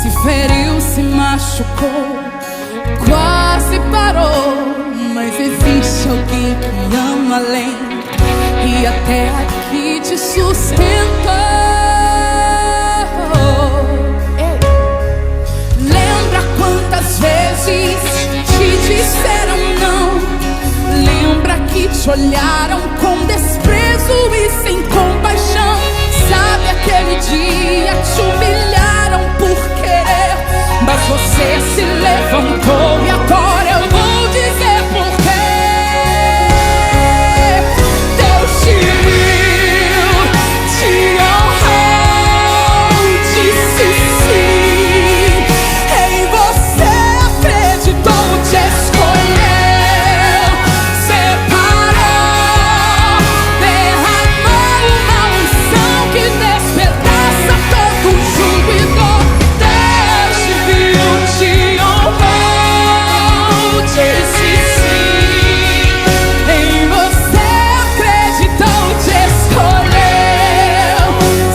Se feriu, se machucou, quase parou, mas existe alguém que ama além e até aqui te sustentou. Lembra quantas vezes te disseram não? Lembra que te olharam com desprezo e sem compaixão? Sabe aquele dia te humilharam por querer, mas você se levantou e agora eu vou dizer por quê. Deus te viu, te honrou, disse sim. Em você acreditou, te escolheu, separou, derramou uma unção que despedaça todo jugo e dor. Deus te viu, te honrou, disse sim. Em você acreditou, te escolheu,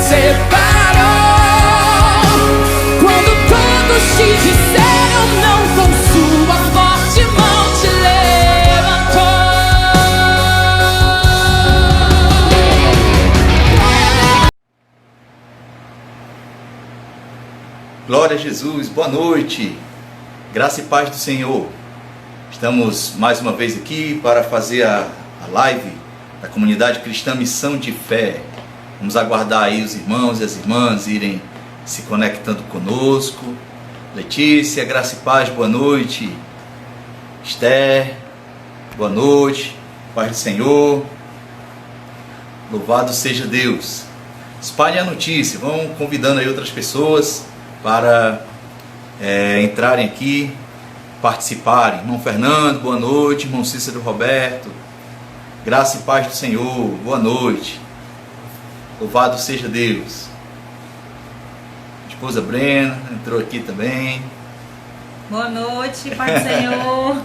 separou. Quando todos te disseram não, com sua forte mão te levantou. Glória a Jesus, boa noite, graça e paz do Senhor. Estamos mais uma vez aqui para fazer a live da comunidade cristã Missão de Fé. Vamos aguardar aí os irmãos e as irmãs irem se conectando conosco. Letícia, graça e paz, boa noite. Esther, boa noite, paz do Senhor. Louvado seja Deus. Espalhe a notícia, vão convidando aí outras pessoas para entrarem aqui, participarem. Irmão Fernando, boa noite. Irmão Cícero Roberto, graça e paz do Senhor, boa noite. Louvado seja Deus. Esposa Brena entrou aqui também. Boa noite, paz do Senhor.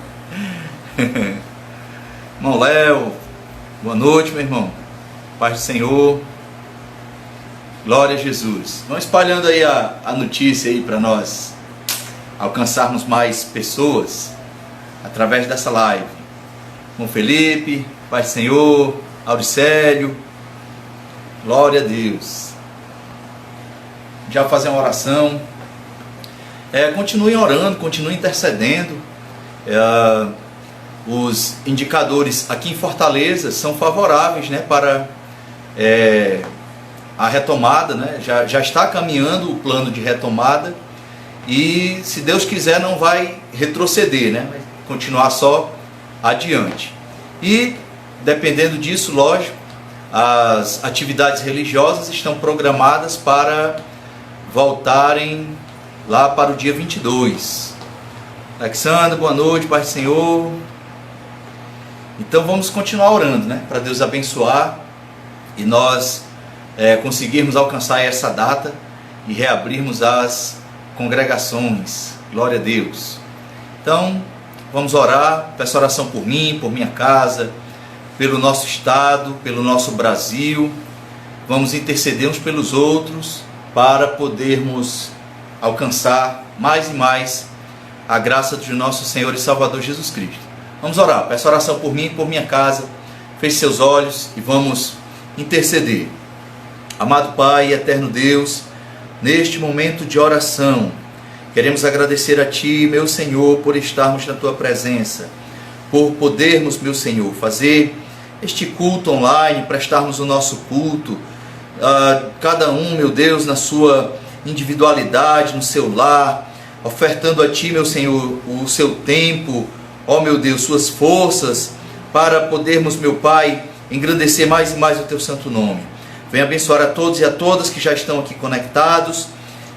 Irmão Léo, boa noite, meu irmão. Paz do Senhor. Glória a Jesus. Vão espalhando aí a notícia aí para nós alcançarmos mais pessoas através dessa live. Irmão Felipe, paz do Senhor. Auricélio, glória a Deus. Já fazer uma oração. Continuem orando, continuem intercedendo. Os indicadores aqui em Fortaleza são favoráveis, né, para a retomada, né? Já está caminhando o plano de retomada e, se Deus quiser, não vai retroceder, né? Vai continuar só adiante. E, dependendo disso, lógico, as atividades religiosas estão programadas para voltarem lá para o dia 22. Alexandre, boa noite, paz do Senhor. Então vamos continuar orando, né? Para Deus abençoar e nós conseguirmos alcançar essa data e reabrirmos as congregações. Glória a Deus. Então vamos orar. Peço oração por mim, por minha casa, pelo nosso estado, pelo nosso Brasil. Vamos interceder uns pelos outros para podermos alcançar mais e mais a graça de nosso Senhor e Salvador Jesus Cristo. Vamos orar. Peço oração por mim, por minha casa. Feche seus olhos e vamos interceder. Amado Pai e eterno Deus, neste momento de oração, queremos agradecer a Ti, meu Senhor, por estarmos na Tua presença, por podermos, meu Senhor, fazer este culto online, prestarmos o nosso culto, cada um, meu Deus, na sua individualidade, no seu lar, ofertando a Ti, meu Senhor, o seu tempo, ó meu Deus, suas forças, para podermos, meu Pai, engrandecer mais e mais o Teu santo nome. Venha abençoar a todos e a todas que já estão aqui conectados,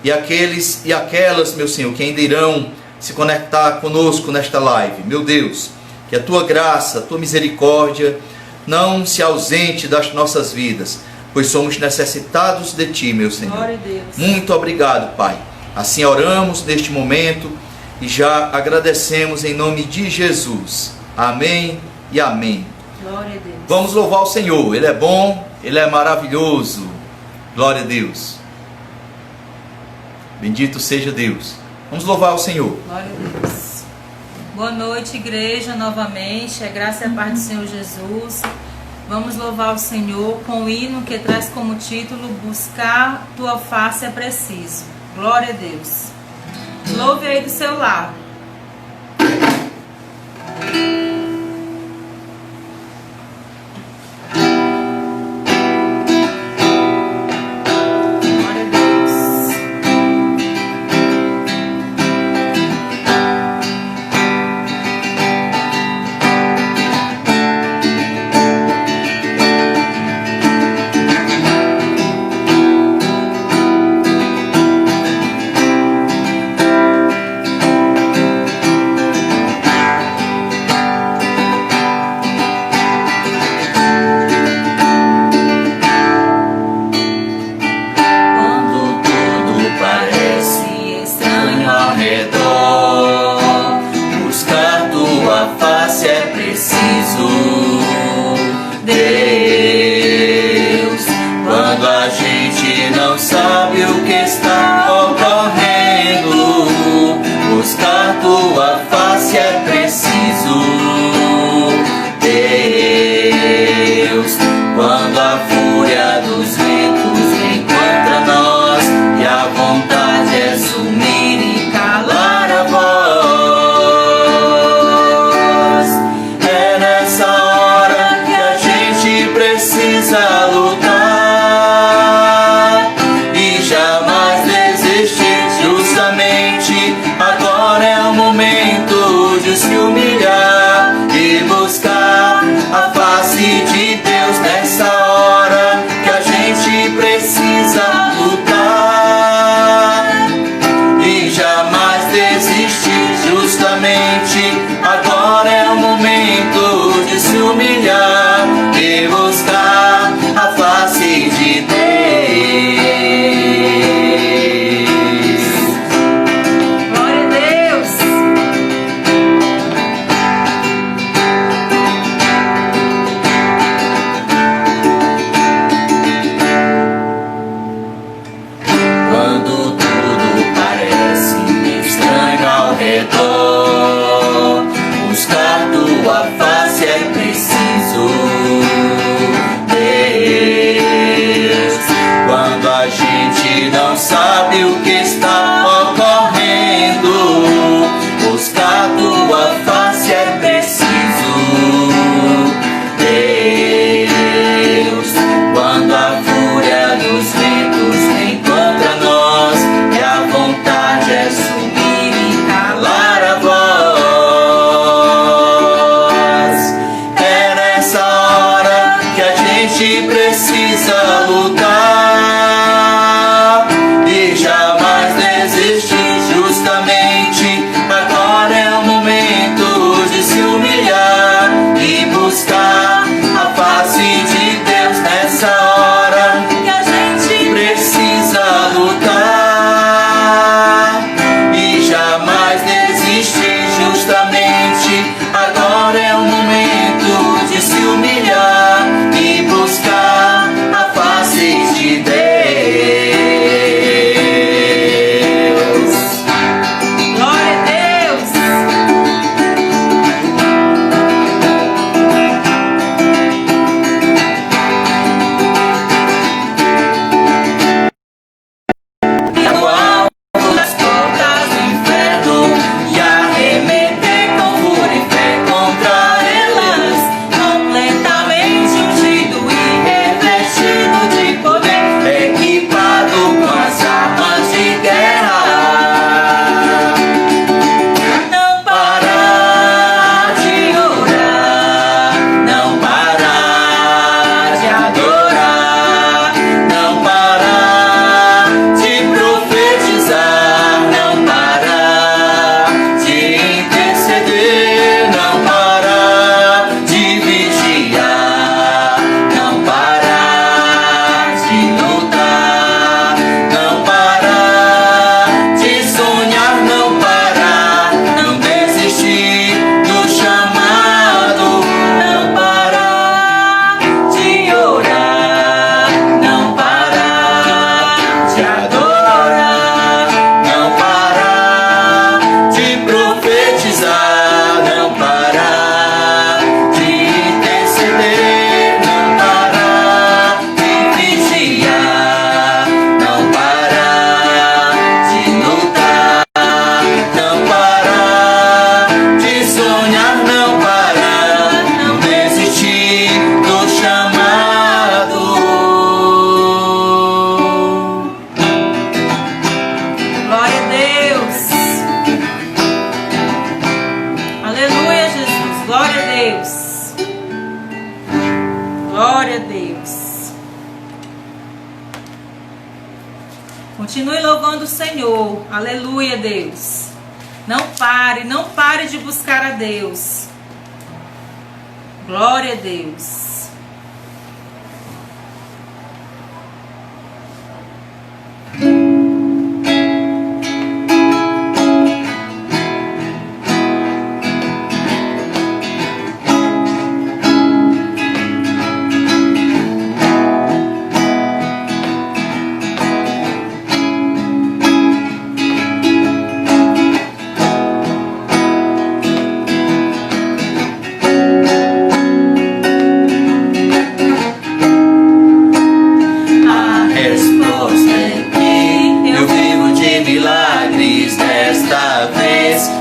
e aqueles e aquelas, meu Senhor, que ainda irão se conectar conosco nesta live. Meu Deus, que a Tua graça, a Tua misericórdia não se ausente das nossas vidas, pois somos necessitados de Ti, meu Senhor. Glória a Deus. Muito obrigado, Pai. Assim oramos neste momento e já agradecemos em nome de Jesus. Amém e amém. Glória a Deus. Vamos louvar o Senhor. Ele é bom, Ele é maravilhoso. Glória a Deus. Bendito seja Deus. Vamos louvar o Senhor. Glória a Deus. Boa noite, igreja, novamente. A graça e a paz do Senhor Jesus. Vamos louvar o Senhor com o hino que traz como título: Buscar tua face é preciso. Glória a Deus. Louve aí do seu lado. Agora é o momento de se humilhar e buscar a face Glória a Deus. Continue louvando o Senhor. Aleluia, Deus. Não pare de buscar a Deus. Glória a Deus.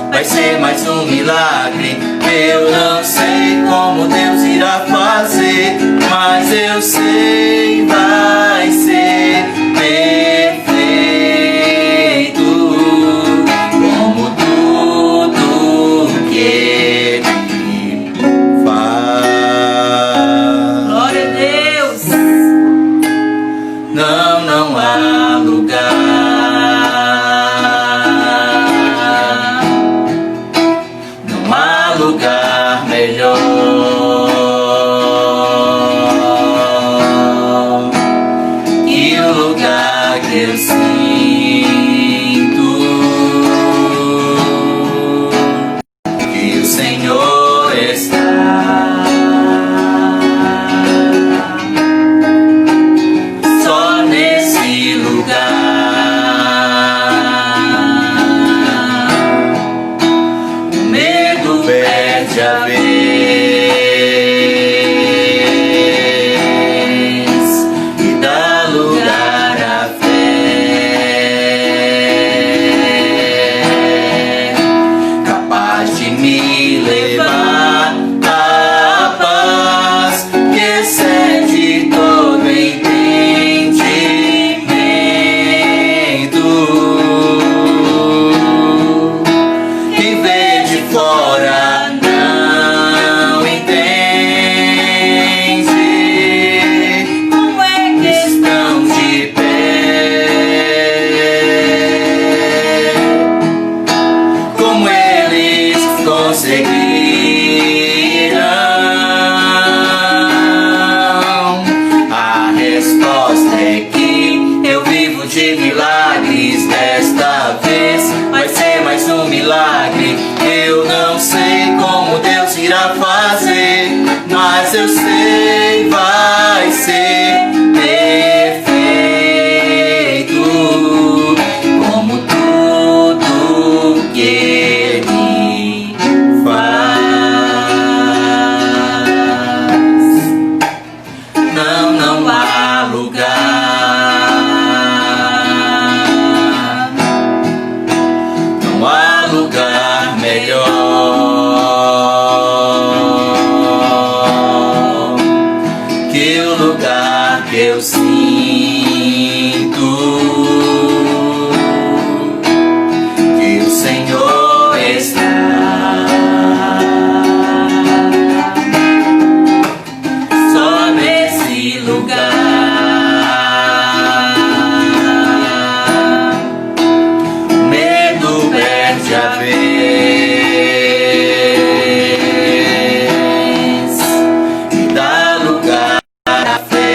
Vai ser mais um milagre. Eu não sei como Deus irá fazer, mas eu sei, vai ser perfeito, como tudo que Ele faz. Glória a Deus. Não há lugar. Lugar melhor e o lugar que eu sinto que o Senhor está. Só nesse lugar o medo perde a vez e dá lugar à fé, capaz de me levar à paz que excede todo entendimento. Quem vê de fora não entende como é que estão de pé, como eles conseguiram. A resposta é que eu vivo de milagres. Desta vez vai ser mais um milagre. Eu não sei como Deus irá fazer, mas eu sei, vai ser perfeito, como tudo que Ele faz. Não há lugar. Não há lugar melhor que o lugar que eu sinto que o Senhor está. Só nesse lugar o medo perde a vez e dá lugar à fé,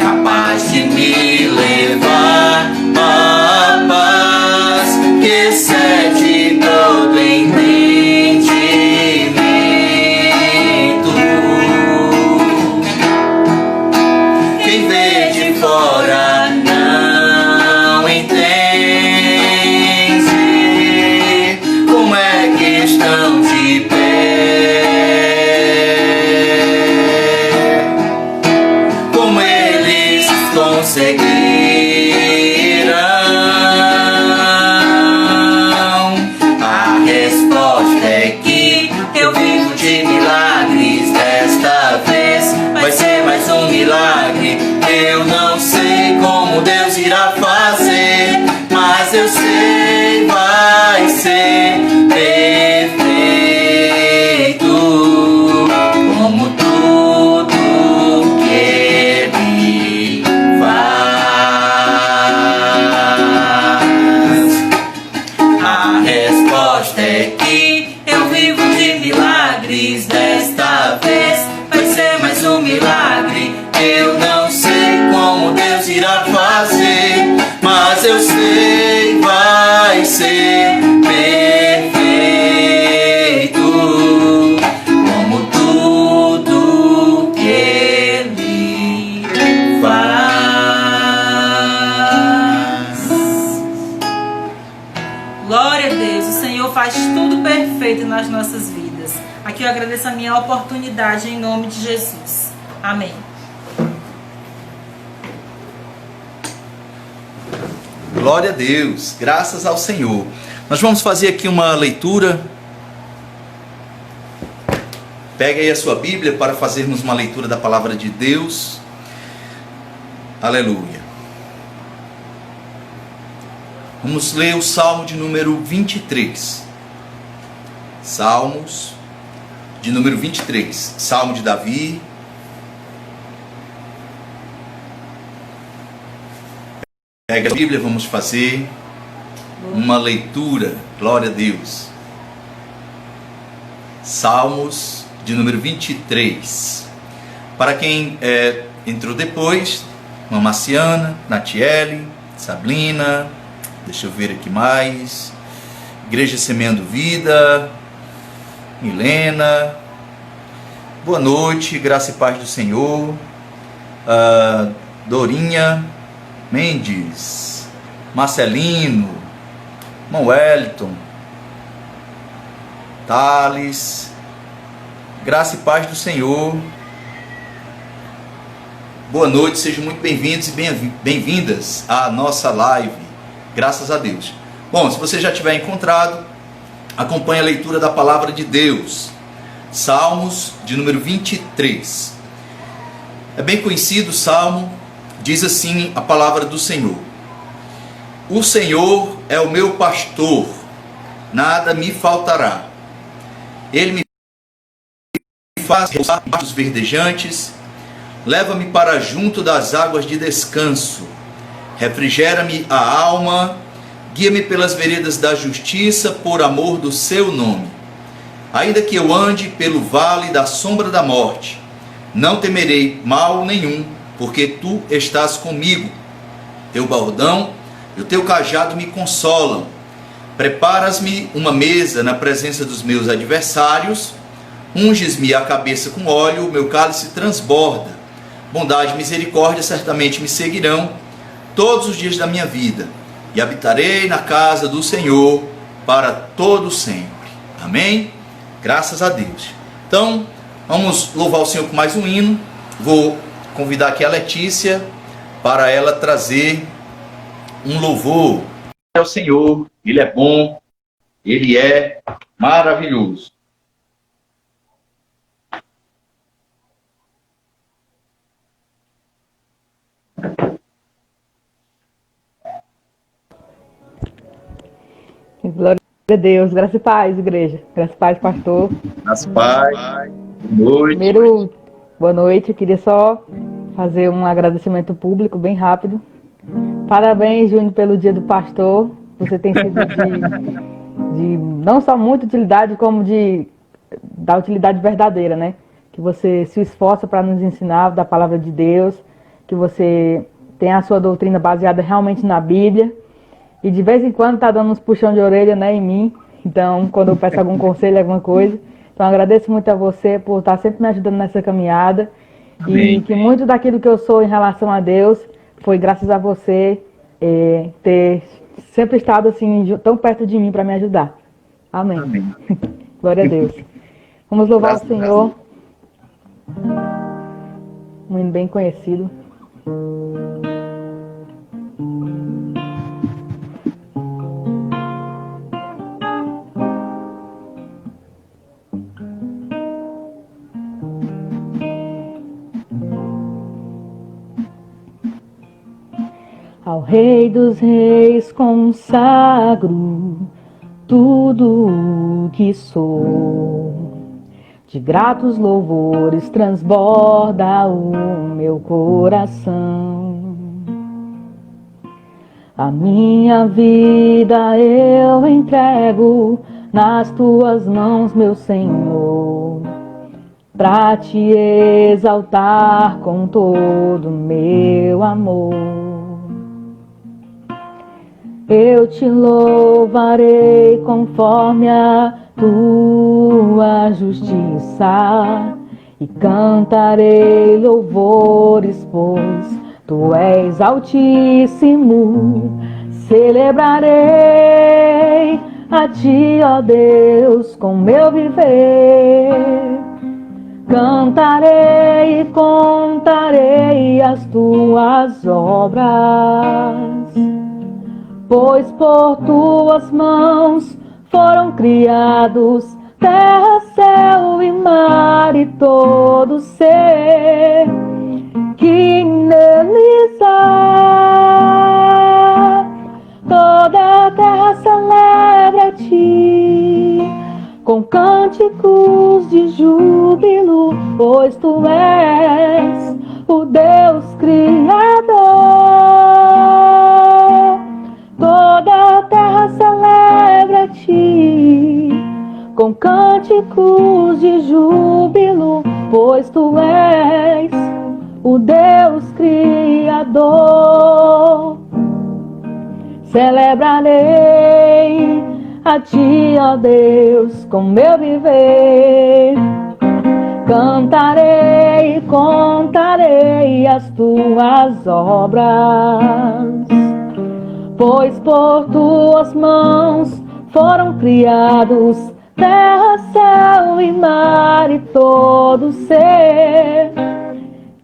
capaz de me levar à paz que excede todo entendimento. Quem vê de fora não entende como é que estão de pé, como eles conseguiram. A resposta é que eu vivo de milagres. Desta vez vai ser mais um milagre. Eu não sei como Deus irá fazer, mas eu sei, vai ser perfeito, fiz desta vez, vai ser mais um milagre. Eu não sei como Deus irá fazer, mas eu sei, vai ser perfeito, como tudo que Ele faz. Glória a Deus, o Senhor faz tudo perfeito nas nossas vidas. Aqui eu agradeço a minha oportunidade em nome de Jesus. Amém. Glória a Deus, graças ao Senhor. Nós vamos fazer aqui uma leitura. Pega aí a sua Bíblia para fazermos uma leitura da palavra de Deus. Aleluia. Vamos ler o Salmo de número 23. Salmos de número 23. Salmo de Davi. Pega a Bíblia, vamos fazer uma leitura. Glória a Deus. Salmos de número 23. Para quem entrou depois, Mamaciana, Natiele, Sabrina, deixa eu ver aqui mais, Igreja Semeando Vida, Milena, boa noite, graça e paz do Senhor, Dorinha Mendes, Marcelino, irmão Wellington, Thales, graça e paz do Senhor. Boa noite, sejam muito bem-vindos e bem-vindas à nossa live, graças a Deus. Bom, se você já tiver encontrado, acompanhe a leitura da palavra de Deus, Salmos de número 23. É bem conhecido o Salmo. Diz assim a palavra do Senhor: o Senhor é o meu pastor, nada me faltará. Ele me faz repousar em pastos verdejantes, leva-me para junto das águas de descanso, refrigera-me a alma, guia-me pelas veredas da justiça por amor do seu nome. Ainda que eu ande pelo vale da sombra da morte, não temerei mal nenhum, porque tu estás comigo. Teu bordão e o teu cajado me consolam. Preparas-me uma mesa na presença dos meus adversários, unges-me a cabeça com óleo, o meu cálice transborda. Bondade e misericórdia certamente me seguirão todos os dias da minha vida, e habitarei na casa do Senhor para todo sempre. Amém? Graças a Deus. Então, vamos louvar o Senhor com mais um hino. Vou convidar aqui a Letícia para ela trazer um louvor ao Senhor. Ele é bom, Ele é maravilhoso. Glória a Deus, graça e paz, igreja. Graça e paz, pastor. Graça e paz. Boa noite. Primeiro, boa noite. Eu queria só fazer um agradecimento público bem rápido. Parabéns, Júnior, pelo dia do pastor. Você tem sido de não só muita utilidade, como da utilidade verdadeira, né? Que você se esforça para nos ensinar da palavra de Deus, que você tem a sua doutrina baseada realmente na Bíblia. E de vez em quando tá dando uns puxão de orelha, né, em mim. Então, quando eu peço algum conselho, alguma coisa. Então, agradeço muito a você por estar sempre me ajudando nessa caminhada. Amém. E que muito daquilo que eu sou em relação a Deus foi graças a você ter sempre estado assim, tão perto de mim para me ajudar. Amém. Amém. Glória a Deus. Vamos louvar o Senhor. Um hino bem conhecido. Ao Rei dos Reis consagro tudo o que sou. De gratos louvores transborda o meu coração. A minha vida eu entrego nas tuas mãos, meu Senhor. pra te exaltar com todo meu amor. Eu te louvarei conforme a tua justiça e cantarei louvores, pois tu és altíssimo. Celebrarei a ti, ó Deus, com meu viver. Cantarei e contarei as tuas obras, pois por tuas mãos foram criados terra, céu e mar e todo ser que neles há. Toda a terra celebra a ti com cânticos de júbilo, pois tu és o Deus Criador. Toda a terra celebra a ti com cânticos de júbilo, pois tu és o Deus Criador. Celebrarei a ti, ó Deus, com meu viver. Cantarei e contarei as tuas obras, pois por tuas mãos foram criados terra, céu e mar e todo ser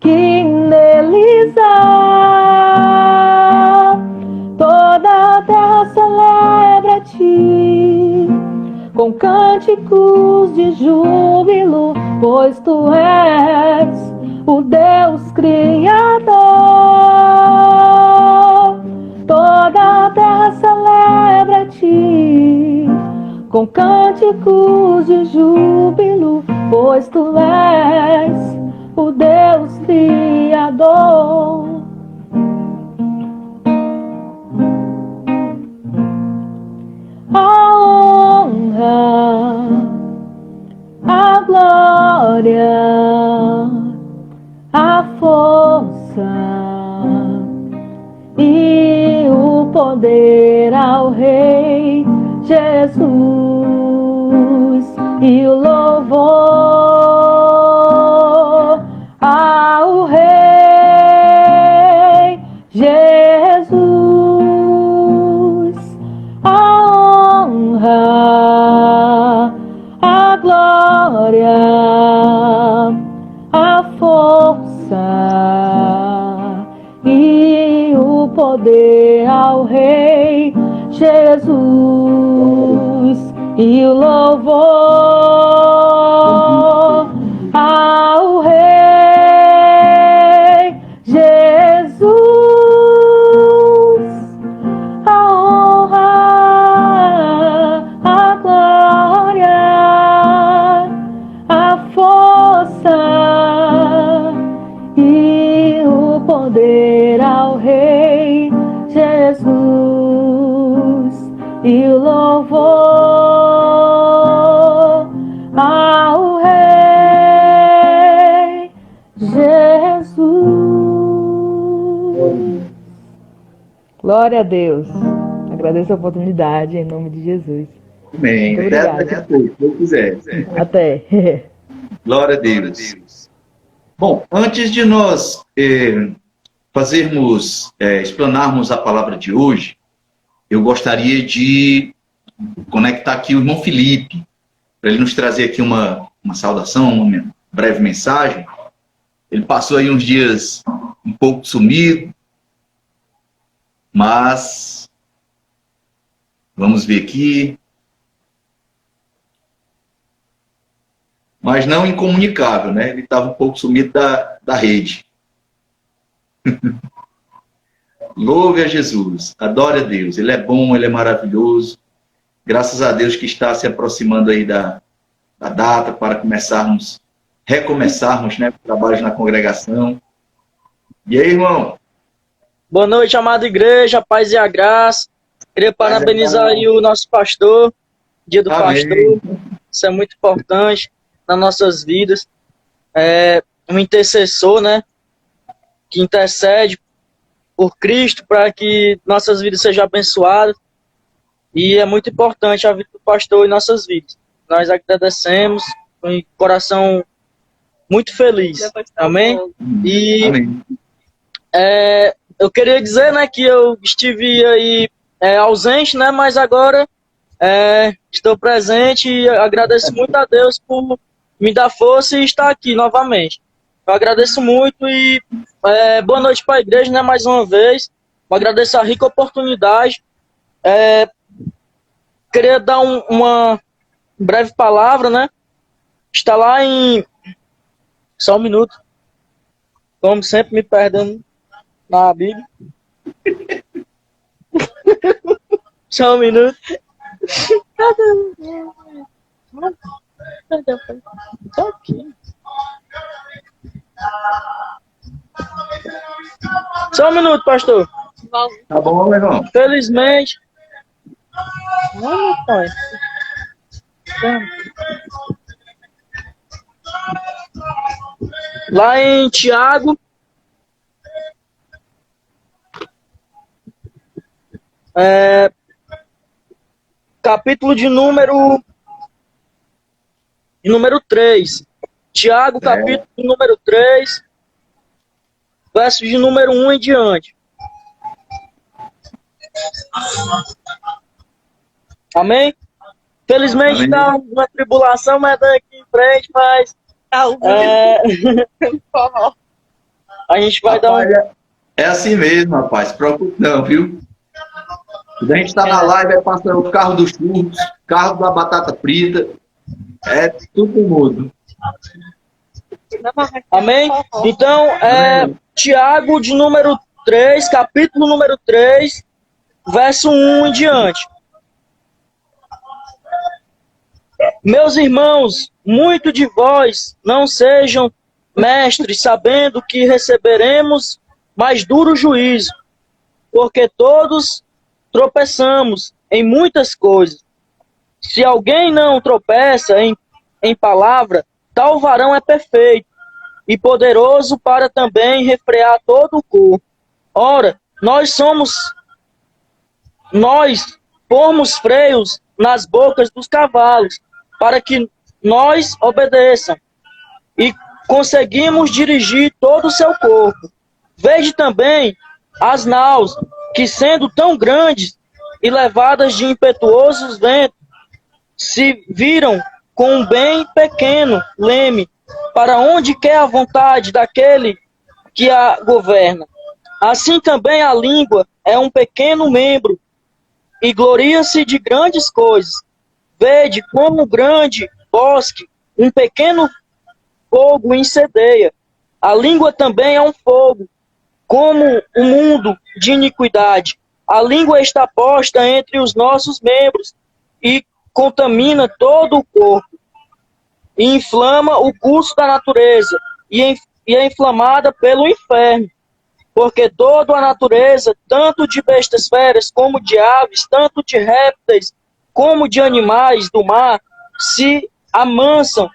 que neles há. Toda a terra celebra a ti com cânticos de júbilo, pois tu és o Deus Criador. Toda a terra celebra a ti com cânticos de júbilo, pois tu és o Deus Criador. A honra, a glória, a força e o poder ao Rei Jesus, e o louvor ao Rei Jesus. A honra, a glória, a força e o poder ao Rei Jesus, e o louvor ao Rei Jesus. A honra, a glória, a força e o poder ao Rei Jesus, e o louvor ao Rei Jesus. Glória a Deus. Agradeço a oportunidade em nome de Jesus. Amém. Muito Até obrigada. daqui a pouco, se eu quiser. Até. Glória a Deus. Bom, antes de nós explanarmos a palavra de hoje, eu gostaria de conectar aqui o irmão Felipe, para ele nos trazer aqui uma saudação, uma breve mensagem. Ele passou aí uns dias um pouco sumido, mas vamos ver aqui. Mas não incomunicável, né? Ele estava um pouco sumido da rede. Louve a Jesus, adore a Deus. Ele é bom, ele é maravilhoso. Graças a Deus que está se aproximando aí da data para recomeçarmos, né, trabalhos na congregação. E aí, irmão? Boa noite, amada igreja, paz e a graça. Queria parabenizar aí o nosso pastor, dia do Amém. pastor. Isso é muito importante nas nossas vidas. um intercessor, né? Que intercede por Cristo para que nossas vidas sejam abençoadas. E é muito importante a vida do pastor em nossas vidas. Nós agradecemos com o coração muito feliz. Amém? E Amém. eu queria dizer, né, que eu estive aí ausente, né, mas agora estou presente e agradeço muito a Deus por me dar força e estar aqui novamente. Eu agradeço muito e boa noite para a igreja, né, mais uma vez. Eu agradeço a rica oportunidade. Queria dar uma breve palavra, né? Está lá em... Só um minuto. Como sempre, me perdendo na Bíblia. Só um minuto. Tá aqui. Só um minuto, pastor. Tá bom, meu irmão. Felizmente. Não, meu pai. Lá em Tiago, capítulo de número 3. Tiago, capítulo de número 3, verso de número 1 em diante. Amém? Felizmente está uma tribulação, mas daqui em frente, mas a gente vai dar um... É assim mesmo, rapaz. Se preocupe não, viu? Quando a gente tá na live, é passando o carro dos churros, carro da batata frita. É tudo mudo. Amém? Então, Tiago de número 3, capítulo número 3, verso 1 em diante. Meus irmãos, muito de vós não sejam mestres, sabendo que receberemos mais duro juízo, porque todos tropeçamos em muitas coisas. Se alguém não tropeça em palavra, tal varão é perfeito e poderoso para também refrear todo o corpo. Ora, nós pomos freios nas bocas dos cavalos, para que nós obedeçam, e conseguimos dirigir todo o seu corpo. Veja também as naus, que sendo tão grandes e levadas de impetuosos ventos, se viram com um bem pequeno leme, para onde quer a vontade daquele que a governa. Assim também a língua é um pequeno membro, e gloria-se de grandes coisas. Vede como grande bosque, um pequeno fogo incendeia. A língua também é um fogo, como o mundo de iniquidade. A língua está posta entre os nossos membros e contamina todo o corpo, e inflama o curso da natureza, e é inflamada pelo inferno. Porque toda a natureza, tanto de bestas feras como de aves, tanto de répteis como de animais do mar, se amansam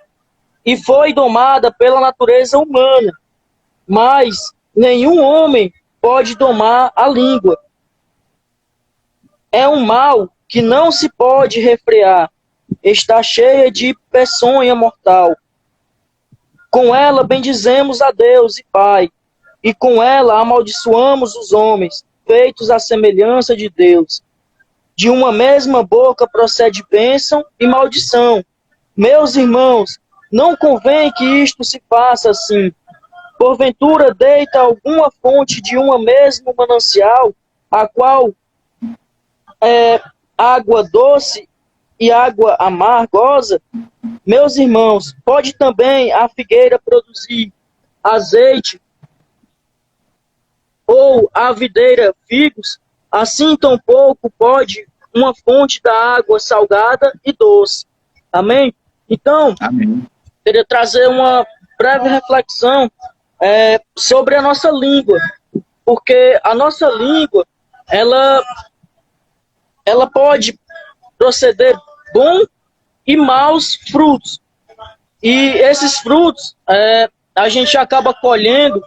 e foi domada pela natureza humana. Mas nenhum homem pode domar a língua. É um mal que não se pode refrear. Está cheia de peçonha mortal. Com ela bendizemos a Deus e Pai, e com ela amaldiçoamos os homens, feitos à semelhança de Deus. De uma mesma boca procede bênção e maldição. Meus irmãos, não convém que isto se faça assim. Porventura deita alguma fonte de uma mesma manancial, a qual é água doce e água amargosa? Meus irmãos, pode também a figueira produzir azeite, ou a videira figos? Assim tampouco pode uma fonte da água salgada e doce. Amém? Então, Amém. queria trazer uma breve reflexão sobre a nossa língua, porque a nossa língua, ela pode proceder bom e maus frutos. E esses frutos a gente acaba colhendo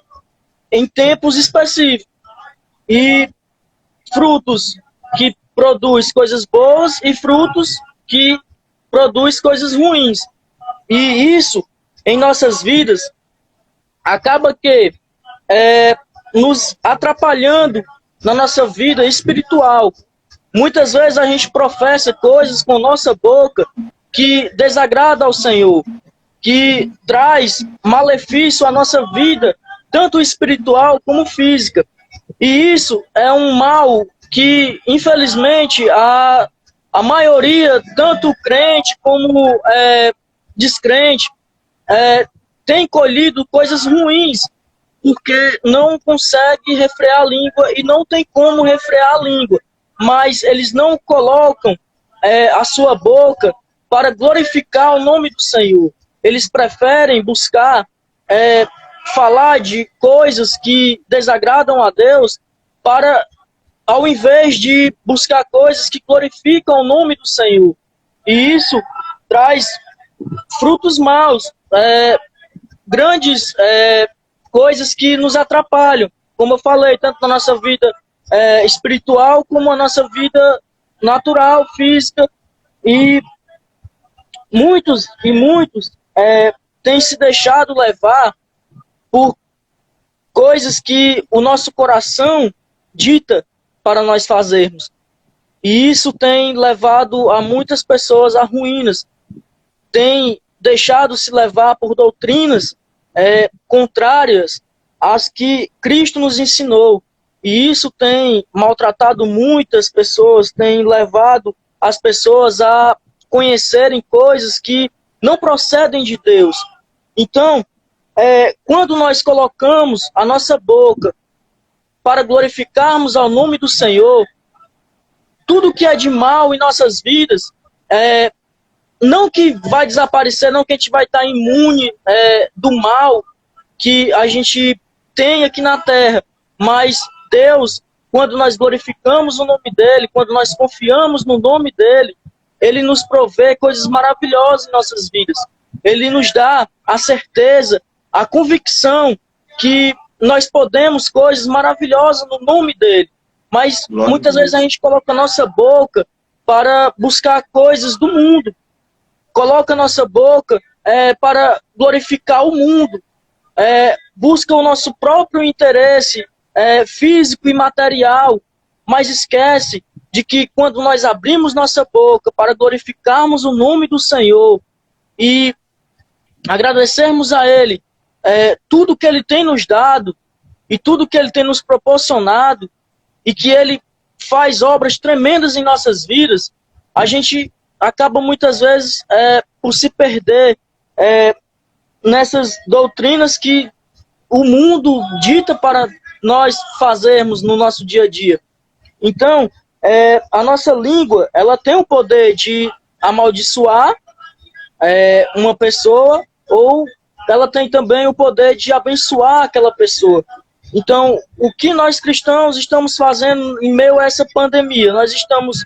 em tempos específicos. E frutos que produzem coisas boas e frutos que produzem coisas ruins. E isso, em nossas vidas, acaba que nos atrapalhando na nossa vida espiritual. Muitas vezes a gente professa coisas com nossa boca que desagrada ao Senhor, que traz malefício à nossa vida, tanto espiritual como física. E isso é um mal que, infelizmente, a maioria, tanto crente como descrente, tem colhido coisas ruins, porque não consegue refrear a língua e não tem como refrear a língua. Mas eles não colocam a sua boca para glorificar o nome do Senhor. Eles preferem buscar falar de coisas que desagradam a Deus, ao invés de buscar coisas que glorificam o nome do Senhor. E isso traz frutos maus, grandes coisas que nos atrapalham, como eu falei, tanto na nossa vida espiritual como na nossa vida natural, física. E muitos têm se deixado levar por coisas que o nosso coração dita para nós fazermos. E isso tem levado a muitas pessoas a ruínas. Tem deixado se levar por doutrinas contrárias às que Cristo nos ensinou. E isso tem maltratado muitas pessoas, tem levado as pessoas a conhecerem coisas que não procedem de Deus. Então, quando nós colocamos a nossa boca para glorificarmos ao nome do Senhor, tudo que é de mal em nossas vidas, não que vai desaparecer, não que a gente vai estar imune do mal que a gente tem aqui na terra, mas Deus, quando nós glorificamos o nome dEle, quando nós confiamos no nome dEle, Ele nos provê coisas maravilhosas em nossas vidas. Ele nos dá a certeza, a convicção que nós podemos coisas maravilhosas no nome dEle. Mas muitas vezes a gente coloca a nossa boca para buscar coisas do mundo. Coloca a nossa boca para glorificar o mundo. Busca o nosso próprio interesse físico e material, mas esquece de que quando nós abrimos nossa boca para glorificarmos o nome do Senhor e agradecermos a Ele tudo que Ele tem nos dado e tudo que Ele tem nos proporcionado e que Ele faz obras tremendas em nossas vidas, a gente acaba muitas vezes por se perder nessas doutrinas que o mundo dita para nós fazermos no nosso dia a dia. Então, a nossa língua, ela tem o poder de amaldiçoar uma pessoa, ou ela tem também o poder de abençoar aquela pessoa. Então, o que nós cristãos estamos fazendo em meio a essa pandemia? Nós estamos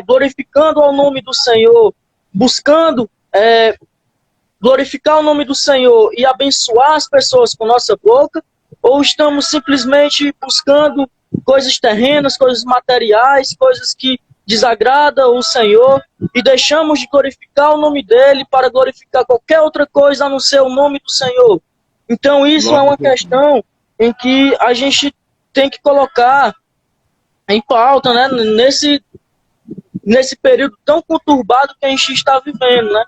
glorificando ao nome do Senhor, buscando glorificar o nome do Senhor e abençoar as pessoas com nossa boca, ou estamos simplesmente buscando coisas terrenas, coisas materiais, coisas que desagradam o Senhor e deixamos de glorificar o nome dEle para glorificar qualquer outra coisa a não ser o nome do Senhor? Então isso é uma questão em que a gente tem que colocar em pauta, né, nesse período tão conturbado que a gente está vivendo, né?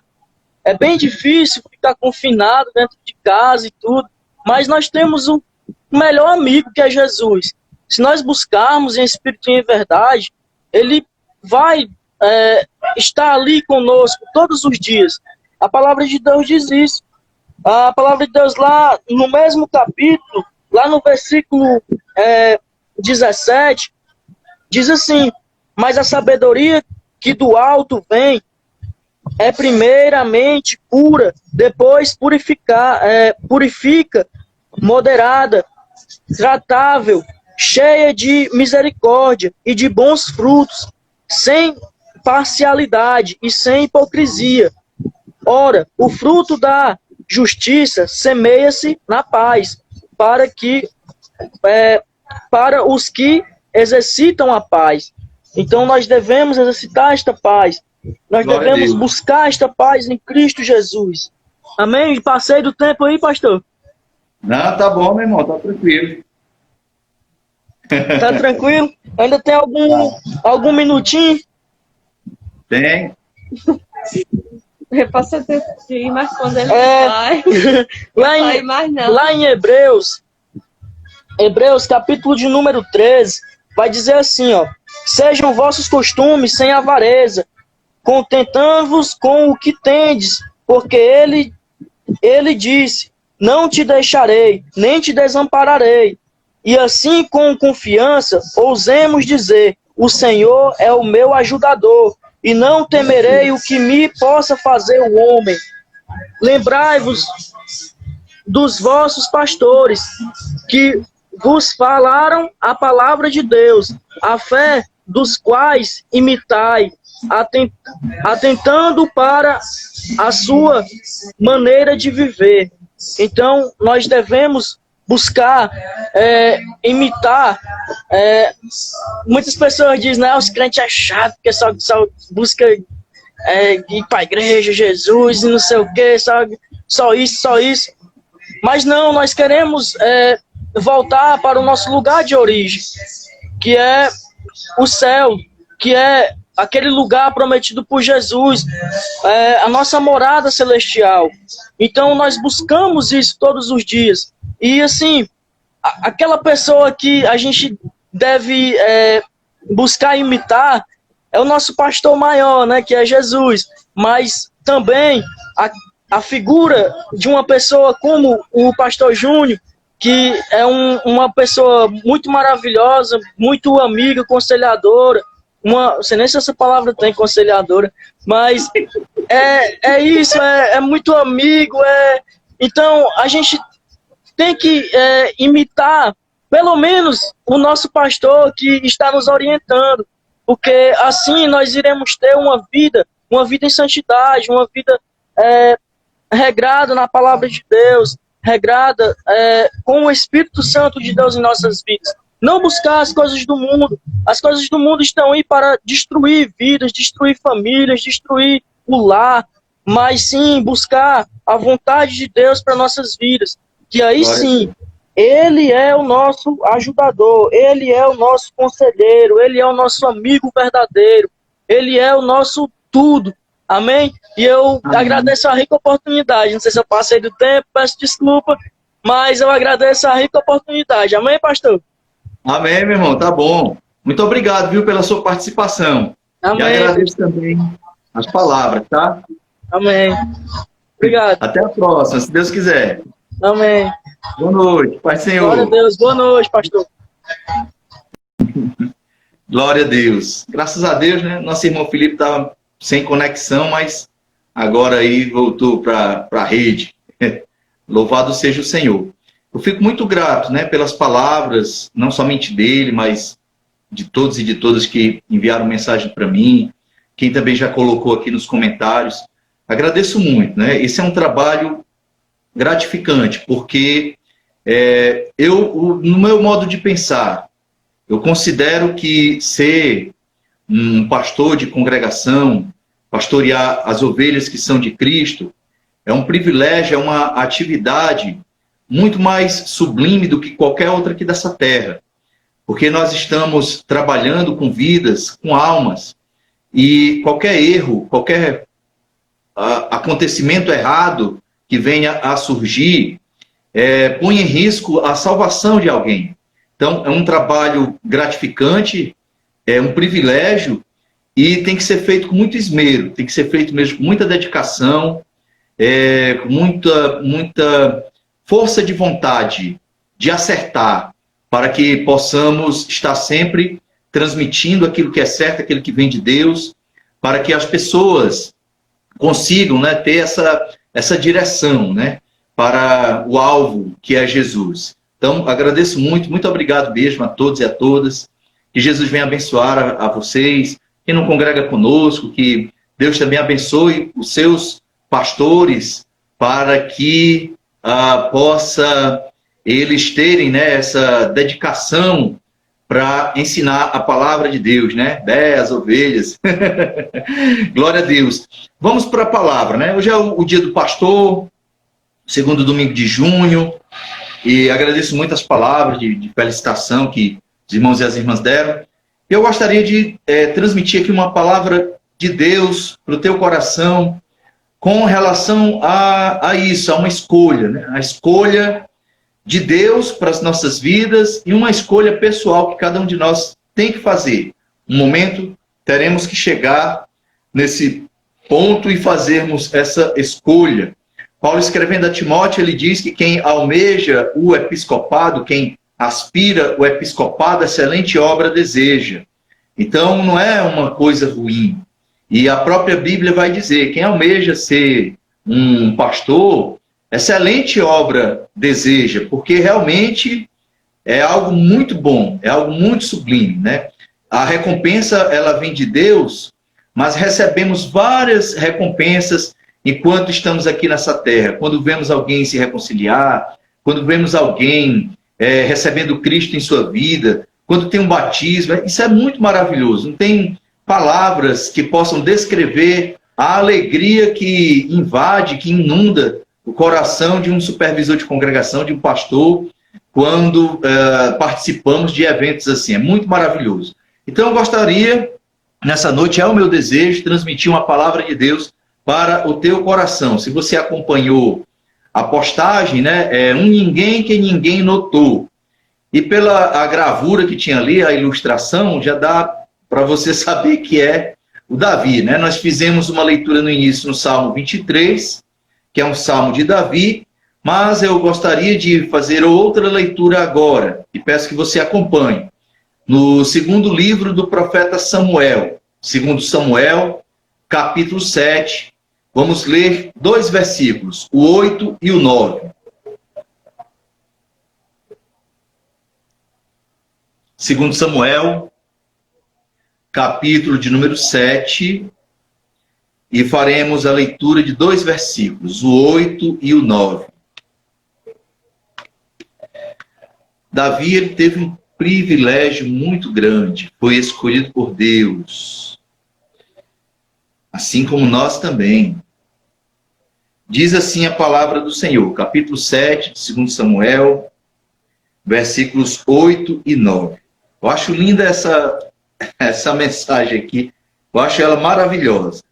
É bem difícil ficar confinado dentro de casa e tudo, mas nós temos o melhor amigo, que é Jesus. Se nós buscarmos em espírito e em verdade, Ele vai estar ali conosco todos os dias. A palavra de Deus diz isso. A palavra de Deus lá no mesmo capítulo, lá no versículo 17, diz assim: mas a sabedoria que do alto vem é primeiramente pura, depois purifica, moderada, tratável, cheia de misericórdia e de bons frutos, sem parcialidade e sem hipocrisia. Ora, o fruto da justiça semeia-se na paz, para os que exercitam a paz. Então nós devemos exercitar esta paz. Nós Glória a devemos Deus. buscar esta paz em Cristo Jesus. Amém? Passei do tempo aí, pastor. Não, tá bom, meu irmão, tá tranquilo. Tá tranquilo? Ainda tem algum minutinho? Tem. Eu posso assistir, mas quando ele vai, Lá mais não. lá em Hebreus capítulo de número 13, vai dizer assim, ó: sejam vossos costumes sem avareza, contentando-vos com o que tendes, porque ele disse: não te deixarei, nem te desampararei. E assim, com confiança, ousemos dizer: o Senhor é o meu ajudador, e não temerei o que me possa fazer o homem. Lembrai-vos dos vossos pastores, que vos falaram a palavra de Deus, a fé dos quais imitai, atentando para a sua maneira de viver. Então, nós devemos buscar imitar. Muitas pessoas dizem, né, os crentes é chato, porque só busca ir para a igreja, Jesus, e não sei o que, só isso. Mas não, nós queremos voltar para o nosso lugar de origem, que é o céu, que é aquele lugar prometido por Jesus, a nossa morada celestial. Então nós buscamos isso todos os dias. E assim, aquela pessoa que a gente deve buscar imitar é o nosso pastor maior, né, que é Jesus. Mas também a figura de uma pessoa como o pastor Júnior, que é uma pessoa muito maravilhosa, muito amiga, conselhadora, não sei nem se essa palavra tem, conselhadora, mas é isso, é muito amigo, então a gente tem que imitar, pelo menos, o nosso pastor que está nos orientando, porque assim nós iremos ter uma vida em santidade, uma vida regrada na palavra de Deus, regrada com o Espírito Santo de Deus em nossas vidas. Não buscar as coisas do mundo. As coisas do mundo estão aí para destruir vidas, destruir famílias, destruir o lar, mas sim buscar a vontade de Deus para nossas vidas. Que aí sim, Ele é o nosso ajudador, Ele é o nosso conselheiro, Ele é o nosso amigo verdadeiro, Ele é o nosso tudo. Amém? E eu agradeço a rica oportunidade. Não sei se eu passei do tempo, peço desculpa, mas eu agradeço a rica oportunidade. Amém, pastor? Amém, meu irmão, tá bom. Muito obrigado, viu, pela sua participação. Amém. E agradeço também as palavras, tá? Amém. Obrigado. Até a próxima, se Deus quiser. Amém. Boa noite, Pai Senhor. Glória a Deus. Boa noite, pastor. Glória a Deus. Graças a Deus, né? Nosso irmão Felipe estava sem conexão, mas agora aí voltou para a rede. Louvado seja o Senhor. Eu fico muito grato, né, pelas palavras, não somente dele, mas de todos e de todas que enviaram mensagem para mim, quem também já colocou aqui nos comentários. Agradeço muito, né? Esse é um trabalho gratificante, porque no meu modo de pensar, eu considero que ser um pastor de congregação, pastorear as ovelhas que são de Cristo, é um privilégio, é uma atividade muito mais sublime do que qualquer outra aqui dessa terra. Porque nós estamos trabalhando com vidas, com almas, e qualquer erro, qualquer acontecimento errado que venha a surgir, põe em risco a salvação de alguém. Então, é um trabalho gratificante, é um privilégio, e tem que ser feito com muito esmero, tem que ser feito mesmo com muita dedicação, com muita força de vontade de acertar, para que possamos estar sempre transmitindo aquilo que é certo, aquilo que vem de Deus, para que as pessoas consigam, né, ter essa direção, né, para o alvo que é Jesus. Então, agradeço muito, muito obrigado mesmo a todos e a todas, que Jesus venha abençoar a vocês, quem não congrega conosco, que Deus também abençoe os seus pastores para que possa eles terem, né, essa dedicação para ensinar a palavra de Deus, né? 10 ovelhas. Glória a Deus. Vamos para a palavra, né? Hoje é o dia do pastor, segundo domingo de junho, e agradeço muito as palavras de felicitação que os irmãos e as irmãs deram. Eu gostaria de transmitir aqui uma palavra de Deus para o teu coração com relação a isso, a uma escolha, né? A escolha de Deus para as nossas vidas e uma escolha pessoal que cada um de nós tem que fazer. Um momento teremos que chegar nesse ponto e fazermos essa escolha. Paulo, escrevendo a Timóteo, ele diz que quem almeja o episcopado, quem aspira o episcopado, excelente obra deseja. Então não é uma coisa ruim. E a própria Bíblia vai dizer, quem almeja ser um pastor, excelente obra deseja, porque realmente é algo muito bom, é algo muito sublime, né? A recompensa, ela vem de Deus, mas recebemos várias recompensas enquanto estamos aqui nessa terra. Quando vemos alguém se reconciliar, quando vemos alguém recebendo Cristo em sua vida, quando tem um batismo, isso é muito maravilhoso. Não tem palavras que possam descrever a alegria que invade, que inunda o coração de um supervisor de congregação, de um pastor, quando participamos de eventos assim. É muito maravilhoso. Então eu gostaria, nessa noite, é o meu desejo, transmitir uma palavra de Deus para o teu coração. Se você acompanhou a postagem, né, um ninguém que ninguém notou. E pela a gravura que tinha ali, a ilustração, já dá para você saber que é o Davi, né? Nós fizemos uma leitura no início no Salmo 23, que é um salmo de Davi, mas eu gostaria de fazer outra leitura agora, e peço que você acompanhe. No segundo livro do profeta Samuel, segundo Samuel, capítulo 7, vamos ler 2 versículos, o 8 e o 9. Segundo Samuel, capítulo de número 7, e faremos a leitura de 2 versículos, o 8 e o 9. Davi, ele teve um privilégio muito grande, foi escolhido por Deus, assim como nós também. Diz assim a palavra do Senhor, capítulo 7, de 2 Samuel, versículos 8 e 9. Eu acho linda essa mensagem aqui, eu acho ela maravilhosa.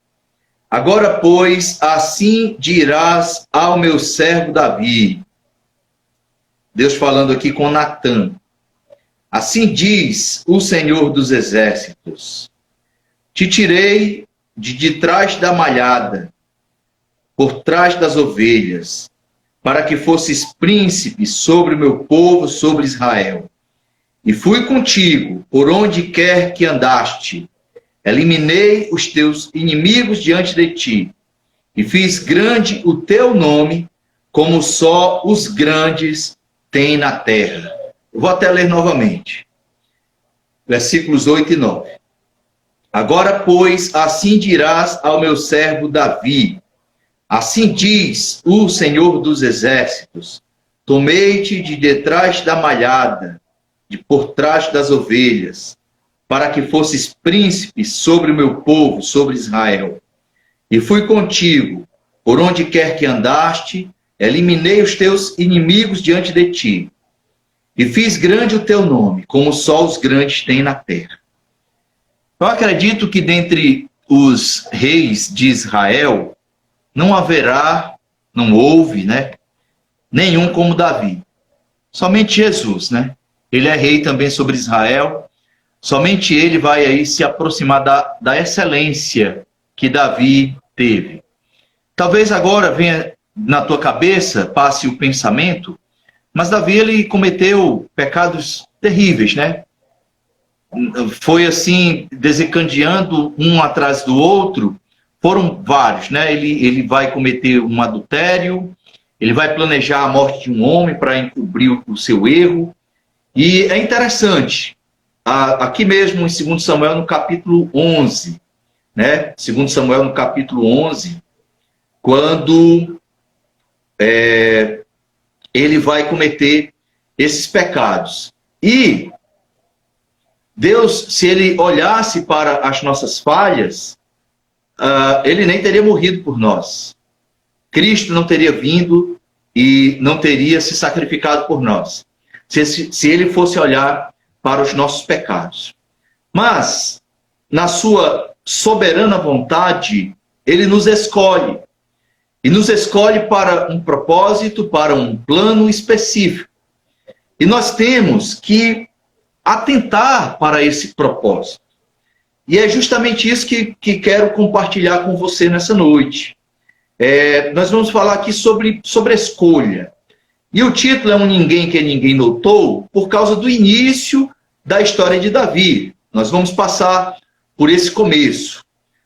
Agora, pois, assim dirás ao meu servo Davi. Deus falando aqui com Natã. Assim diz o Senhor dos Exércitos: te tirei de trás da malhada, por trás das ovelhas, para que fosses príncipe sobre o meu povo, sobre Israel. E fui contigo, por onde quer que andaste. Eliminei os teus inimigos diante de ti, e fiz grande o teu nome, como só os grandes têm na terra. Eu vou até ler novamente. Versículos 8 e 9. Agora, pois, assim dirás ao meu servo Davi: assim diz o Senhor dos Exércitos: tomei-te de detrás da malhada, de por trás das ovelhas, para que fosses príncipe sobre o meu povo, sobre Israel. E fui contigo, por onde quer que andaste, eliminei os teus inimigos diante de ti, e fiz grande o teu nome, como só os grandes têm na terra. Eu acredito que dentre os reis de Israel, não haverá, não houve, né, nenhum como Davi. Somente Jesus, né? Ele é rei também sobre Israel. Somente ele vai aí se aproximar da excelência que Davi teve. Talvez agora venha na tua cabeça, passe o pensamento, mas Davi, ele cometeu pecados terríveis, né? Foi assim, desencadeando um atrás do outro, foram vários, né? Ele vai cometer um adultério, ele vai planejar a morte de um homem para encobrir o seu erro. E é interessante, aqui mesmo em 2 Samuel, no capítulo 11, né? 2 Samuel, no capítulo 11, quando ele vai cometer esses pecados. E Deus, se ele olhasse para as nossas falhas, ele nem teria morrido por nós. Cristo não teria vindo e não teria se sacrificado por nós, se ele fosse olhar para os nossos pecados. Mas, na sua soberana vontade, ele nos escolhe. E nos escolhe para um propósito, para um plano específico. E nós temos que atentar para esse propósito. E é justamente isso que quero compartilhar com você nessa noite. Nós vamos falar aqui sobre a escolha. E o título é um Ninguém que Ninguém Notou, por causa do início da história de Davi. Nós vamos passar por esse começo.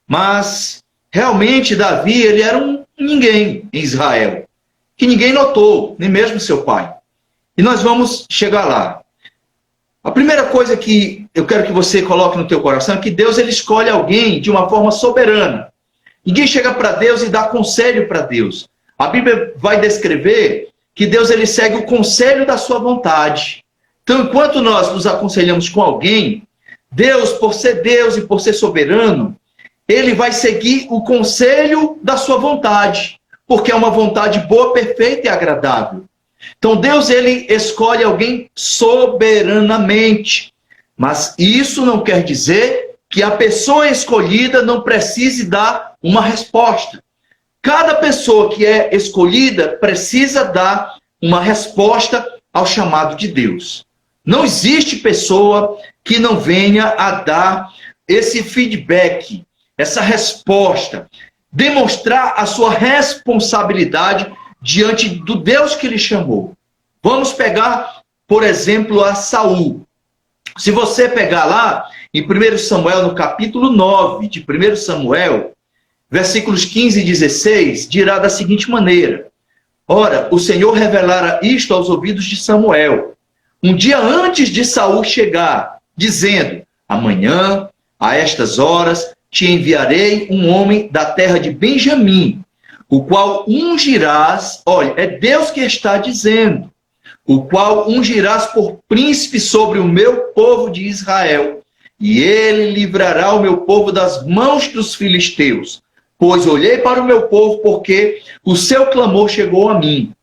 Mas, realmente, Davi, ele era um ninguém em Israel, que ninguém notou, nem mesmo seu pai. E nós vamos chegar lá. A primeira coisa que eu quero que você coloque no teu coração é que Deus, ele escolhe alguém de uma forma soberana. Ninguém chega para Deus e dá conselho para Deus. A Bíblia vai descrever que Deus, ele segue o conselho da sua vontade. Então, enquanto nós nos aconselhamos com alguém, Deus, por ser Deus e por ser soberano, ele vai seguir o conselho da sua vontade, porque é uma vontade boa, perfeita e agradável. Então Deus, ele escolhe alguém soberanamente. Mas isso não quer dizer que a pessoa escolhida não precise dar uma resposta. Cada pessoa que é escolhida precisa dar uma resposta ao chamado de Deus. Não existe pessoa que não venha a dar esse feedback, essa resposta, demonstrar a sua responsabilidade diante do Deus que lhe chamou. Vamos pegar, por exemplo, a Saul. Se você pegar lá em 1 Samuel, no capítulo 9 de 1 Samuel, versículos 15 e 16, dirá da seguinte maneira: Ora, o Senhor revelara isto aos ouvidos de Samuel, um dia antes de Saul chegar, dizendo: Amanhã, a estas horas, te enviarei um homem da terra de Benjamim, o qual ungirás, olha, é Deus que está dizendo, o qual ungirás por príncipe sobre o meu povo de Israel, e ele livrará o meu povo das mãos dos filisteus, pois olhei para o meu povo, porque o seu clamor chegou a mim.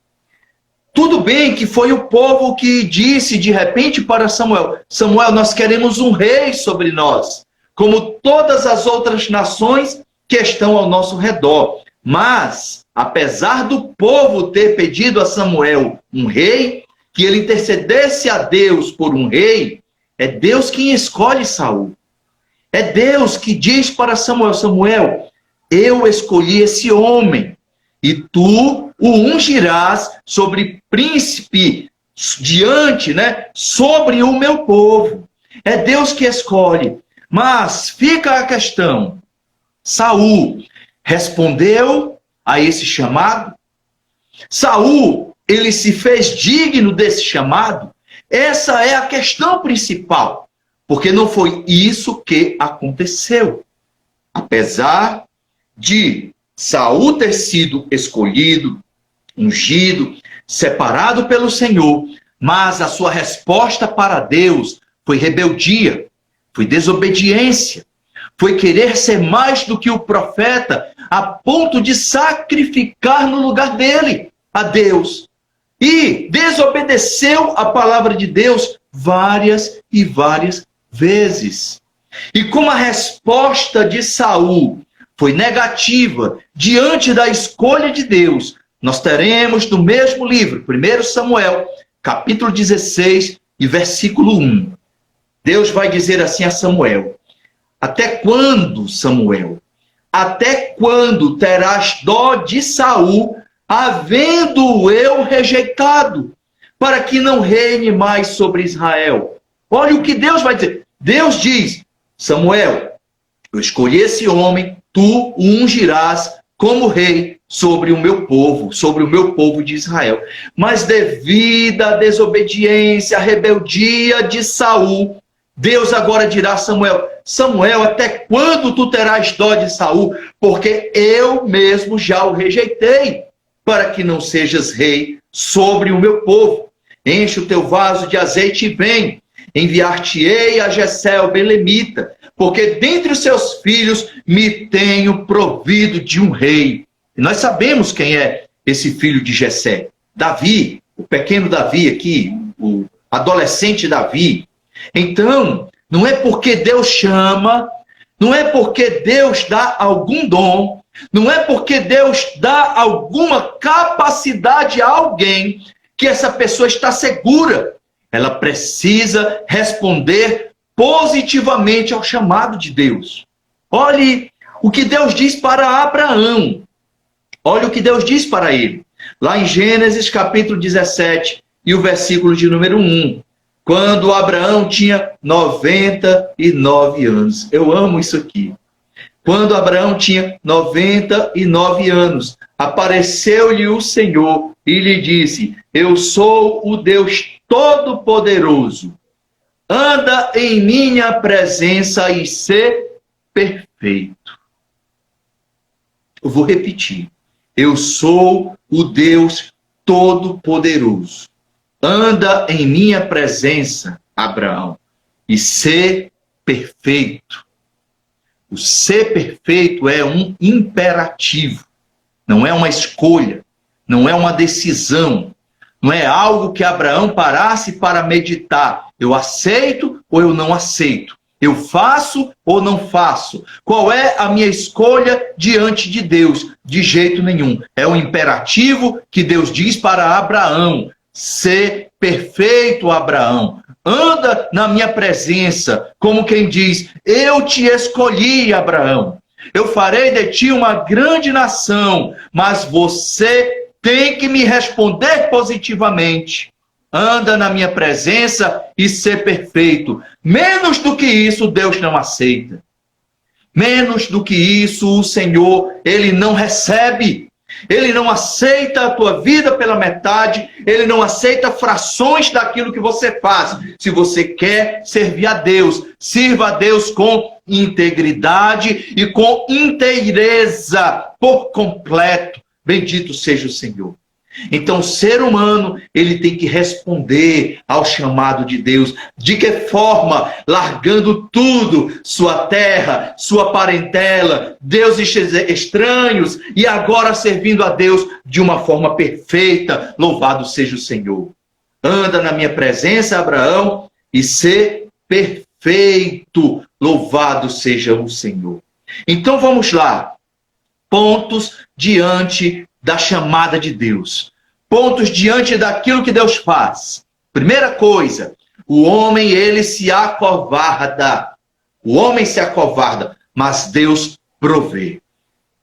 Tudo bem que foi o povo que disse de repente para Samuel: Samuel, nós queremos um rei sobre nós, como todas as outras nações que estão ao nosso redor. Mas, apesar do povo ter pedido a Samuel um rei, que ele intercedesse a Deus por um rei, é Deus quem escolhe Saul. É Deus que diz para Samuel: Samuel, eu escolhi esse homem, e tu o ungirás sobre príncipe diante, sobre o meu povo. É Deus que escolhe. Mas fica a questão: Saul respondeu a esse chamado? Saul, ele se fez digno desse chamado? Essa é a questão principal, porque não foi isso que aconteceu. Apesar de Saul ter sido escolhido, ungido, separado pelo Senhor, mas a sua resposta para Deus foi rebeldia, foi desobediência, foi querer ser mais do que o profeta, a ponto de sacrificar no lugar dele a Deus. E desobedeceu a palavra de Deus várias e várias vezes. E como a resposta de Saul foi negativa diante da escolha de Deus, nós teremos no mesmo livro, 1 Samuel, capítulo 16 e versículo 1. Deus vai dizer assim a Samuel: Até quando, Samuel? Até quando terás dó de Saul, havendo eu rejeitado, para que não reine mais sobre Israel? Olha o que Deus vai dizer. Deus diz: Samuel, eu escolhi esse homem, tu o ungirás como rei sobre o meu povo de Israel. Mas devido à desobediência, à rebeldia de Saul, Deus agora dirá a Samuel: Samuel, até quando tu terás dó de Saul? Porque eu mesmo já o rejeitei, para que não sejas rei sobre o meu povo. Enche o teu vaso de azeite e vem. Enviar-te-ei a Jessé o belemita, porque dentre os seus filhos me tenho provido de um rei. E nós sabemos quem é esse filho de Jessé. Davi, o pequeno Davi aqui, o adolescente Davi. Então, não é porque Deus chama, não é porque Deus dá algum dom, não é porque Deus dá alguma capacidade a alguém que essa pessoa está segura. Ela precisa responder positivamente ao chamado de Deus. Olhe o que Deus diz para Abraão. Olha o que Deus diz para ele. Lá em Gênesis capítulo 17 e o versículo de número 1. Quando Abraão tinha 99 anos. Eu amo isso aqui. Quando Abraão tinha 99 anos, apareceu-lhe o Senhor e lhe disse: eu sou o Deus Todo-Poderoso. Anda em minha presença e sê perfeito. Eu vou repetir. Eu sou o Deus Todo-Poderoso. Anda em minha presença, Abraão, e sê perfeito. O ser perfeito é um imperativo, não é uma escolha, não é uma decisão, não é algo que Abraão parasse para meditar. Eu aceito ou eu não aceito? Eu faço ou não faço? Qual é a minha escolha diante de Deus? De jeito nenhum. É um imperativo que Deus diz para Abraão. Ser perfeito, Abraão. Anda na minha presença, como quem diz: eu te escolhi, Abraão. Eu farei de ti uma grande nação, mas você tem que me responder positivamente. Anda na minha presença e ser perfeito. Menos do que isso, Deus não aceita. Menos do que isso, o Senhor, Ele não recebe. Ele não aceita a tua vida pela metade, ele não aceita frações daquilo que você faz. Se você quer servir a Deus, sirva a Deus com integridade e com inteireza por completo. Bendito seja o Senhor. Então, o ser humano, ele tem que responder ao chamado de Deus. De que forma? Largando tudo, sua terra, sua parentela, deuses estranhos, e agora servindo a Deus de uma forma perfeita. Louvado seja o Senhor. Anda na minha presença, Abraão, e ser perfeito. Louvado seja o Senhor. Então, vamos lá. Pontos diante da chamada de Deus. Pontos diante daquilo que Deus faz. Primeira coisa, o homem, ele se acovarda. O homem se acovarda, mas Deus provê.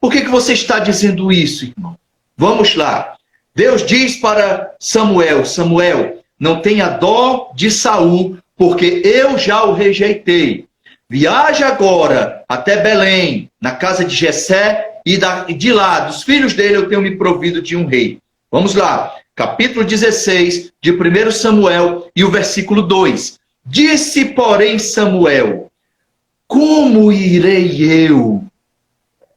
Por que você está dizendo isso, irmão? Vamos lá. Deus diz para Samuel: Samuel, não tenha dó de Saul, porque eu já o rejeitei. Viaja agora até Belém, na casa de Jessé, e de lá, dos filhos dele, eu tenho me provido de um rei. Vamos lá, capítulo 16 de 1 Samuel e o versículo 2. Disse, porém, Samuel: como irei eu?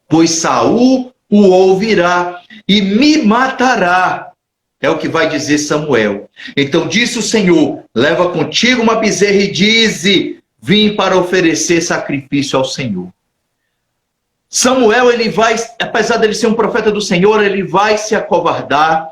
Pois Saul o ouvirá e me matará. É o que vai dizer Samuel. Então disse o Senhor: leva contigo uma bezerra e dize: vim para oferecer sacrifício ao Senhor. Samuel, ele vai, apesar de ele ser um profeta do Senhor, ele vai se acovardar,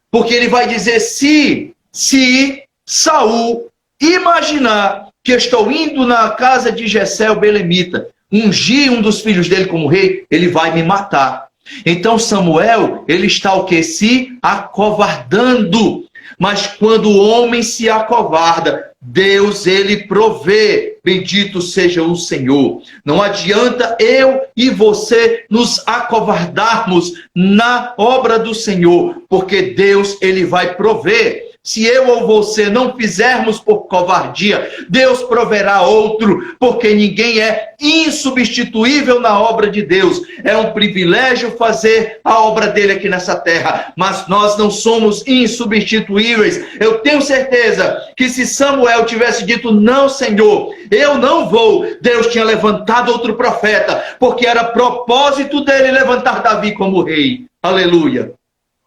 porque ele vai dizer: se Saul imaginar que eu estou indo na casa de Jessé o belemita, ungir um dos filhos dele como rei, ele vai me matar. Então Samuel, ele está o quê? Se acovardando. Mas quando o homem se acovarda, Deus, ele provê. Bendito seja o Senhor. Não adianta eu e você nos acovardarmos na obra do Senhor, porque Deus, ele vai prover. se eu ou você não fizermos por covardia, Deus proverá outro, porque ninguém é insubstituível na obra de Deus. É um privilégio fazer a obra dele aqui nessa terra, mas nós não somos insubstituíveis. Eu tenho certeza que se Samuel tivesse dito, não, Senhor, eu não vou, Deus tinha levantado outro profeta, porque era propósito dele levantar Davi como rei. Aleluia.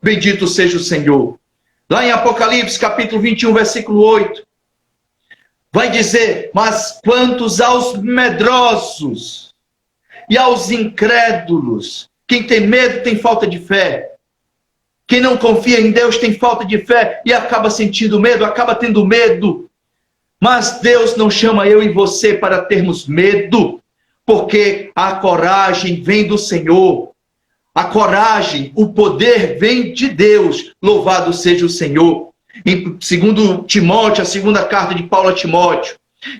Bendito seja o Senhor. Lá em Apocalipse, capítulo 21, versículo 8, vai dizer, mas quantos aos medrosos e aos incrédulos, quem tem medo tem falta de fé. Quem não confia em Deus tem falta de fé e acaba sentindo medo, acaba tendo medo. Mas Deus não chama eu e você para termos medo, porque a coragem vem do Senhor. A coragem, o poder vem de Deus. Louvado seja o Senhor. Em 2 Timóteo, a segunda carta de Paulo a Timóteo,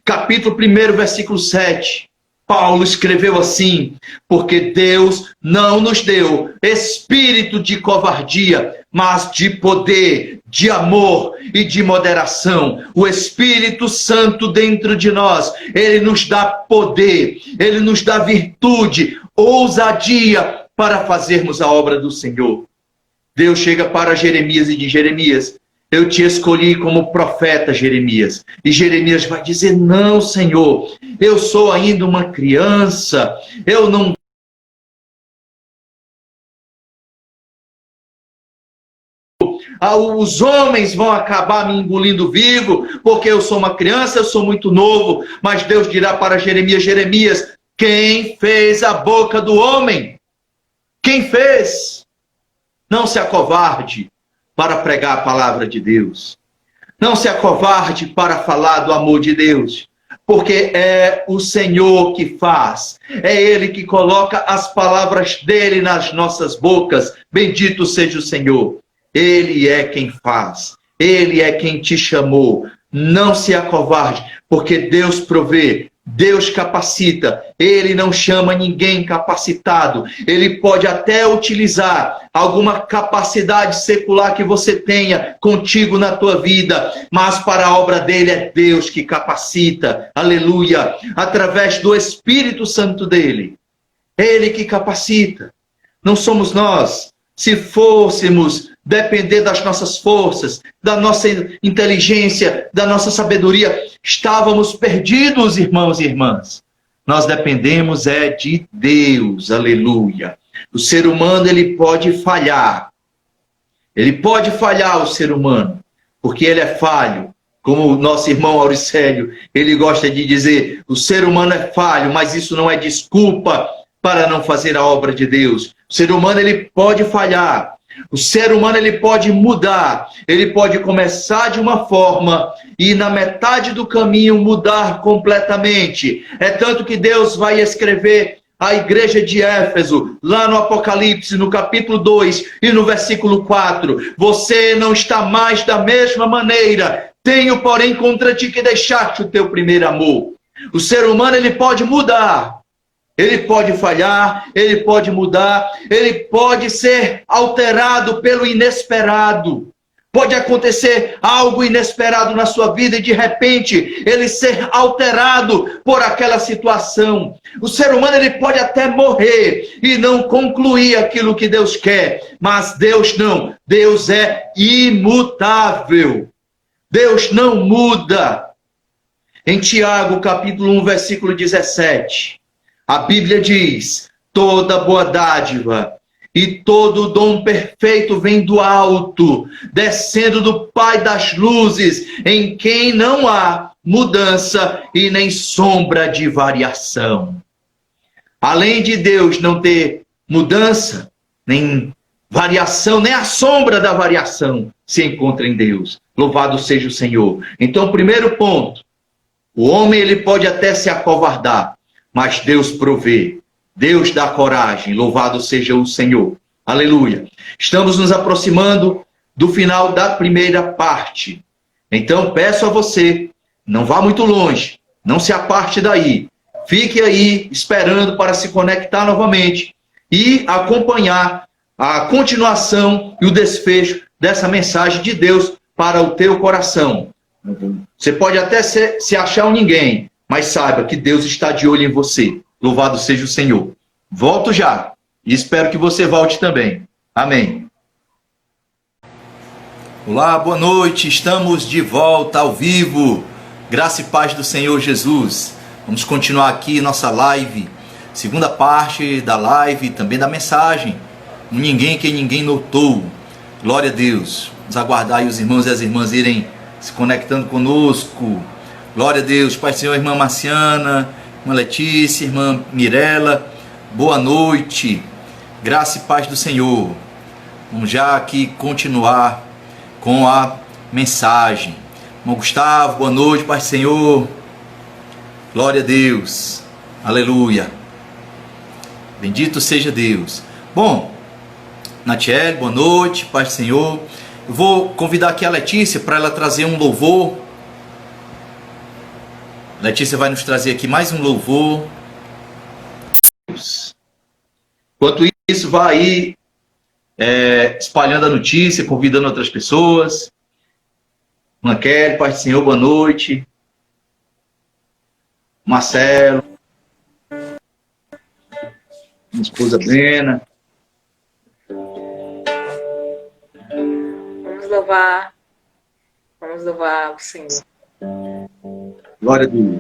capítulo 1, versículo 7. Paulo escreveu assim, porque Deus não nos deu espírito de covardia, mas de poder, de amor e de moderação. O Espírito Santo dentro de nós, ele nos dá poder, ele nos dá virtude, ousadia para fazermos a obra do Senhor. Deus chega para Jeremias e diz, Jeremias, eu te escolhi como profeta, Jeremias. E Jeremias vai dizer, não, Senhor, eu sou ainda uma criança, eu não... Os homens vão acabar me engolindo vivo, porque eu sou uma criança, eu sou muito novo. Mas Deus dirá para Jeremias, Jeremias, quem fez a boca do homem? Quem fez? Não se acovarde para pregar a palavra de Deus. Não se acovarde para falar do amor de Deus. Porque é o Senhor que faz. É Ele que coloca as palavras dEle nas nossas bocas. Bendito seja o Senhor. Ele é quem faz. Ele é quem te chamou. Não se acovarde, porque Deus provê. Deus capacita, ele não chama ninguém capacitado. Ele pode até utilizar alguma capacidade secular que você tenha contigo na tua vida, mas para a obra dele é Deus que capacita, aleluia, através do Espírito Santo dele. Ele que capacita, não somos nós. Se fôssemos depender das nossas forças, da nossa inteligência, da nossa sabedoria, estávamos perdidos, irmãos e irmãs. Nós dependemos de Deus, aleluia. O ser humano, ele pode falhar. Ele pode falhar, o ser humano, porque ele é falho. Como o nosso irmão Auricélio, ele gosta de dizer, o ser humano é falho, mas isso não é desculpa para não fazer a obra de Deus. O ser humano, ele pode falhar. O ser humano, ele pode mudar. Ele pode começar de uma forma e na metade do caminho mudar completamente. É tanto que Deus vai escrever à igreja de Éfeso, lá no Apocalipse, no capítulo 2 e no versículo 4. Você não está mais da mesma maneira. Tenho, porém, contra ti que deixaste o teu primeiro amor. O ser humano, ele pode mudar. Ele pode falhar, ele pode mudar, ele pode ser alterado pelo inesperado. Pode acontecer algo inesperado na sua vida e de repente ele ser alterado por aquela situação. O ser humano, ele pode até morrer e não concluir aquilo que Deus quer, mas Deus não. Deus é imutável. Deus não muda. Em Tiago, capítulo 1, versículo 17, a Bíblia diz, toda boa dádiva e todo dom perfeito vem do alto, descendo do Pai das luzes, em quem não há mudança e nem sombra de variação. Além de Deus não ter mudança, nem variação, nem a sombra da variação se encontra em Deus. Louvado seja o Senhor. Então, primeiro ponto, o homem, ele pode até se acovardar, mas Deus provê, Deus dá coragem, louvado seja o Senhor. Aleluia. Estamos nos aproximando do final da primeira parte. Então peço a você, não vá muito longe, não se aparte daí. Fique aí esperando para se conectar novamente e acompanhar a continuação e o desfecho dessa mensagem de Deus para o teu coração. Você pode até se achar um ninguém, mas saiba que Deus está de olho em você. Louvado seja o Senhor. Volto já e espero que você volte também. Amém. Olá, boa noite. Estamos de volta ao vivo. Graça e paz do Senhor Jesus. Vamos continuar aqui nossa live. Segunda parte da live, também da mensagem. Um ninguém que ninguém notou. Glória a Deus. Vamos aguardar aí os irmãos e as irmãs irem se conectando conosco. Glória a Deus. Pai do Senhor, irmã Marciana, irmã Letícia, irmã Mirela. Boa noite. Graça e paz do Senhor. Vamos já aqui continuar com a mensagem. Irmão Gustavo, boa noite, Pai do Senhor. Glória a Deus. Aleluia. Bendito seja Deus. Bom, Natiele, boa noite, Pai do Senhor. Eu vou convidar aqui a Letícia para ela trazer um louvor. Letícia vai nos trazer aqui mais um louvor. Enquanto isso, vai aí espalhando a notícia, convidando outras pessoas. Irmã Kelly, Pai do Senhor, boa noite. Marcelo. Minha esposa Brena. Vamos louvar o Senhor. Glória a Deus.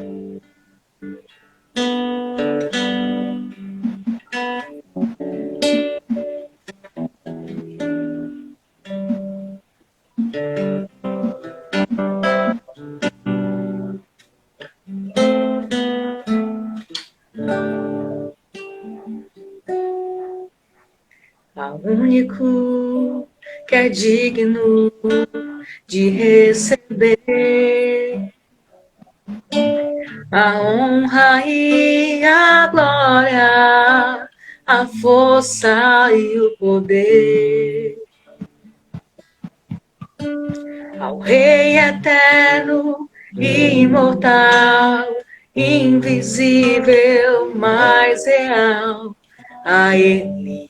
Ao único que é digno de receber a honra e a glória, a força e o poder. Ao Rei eterno e imortal, invisível, mas real, a Ele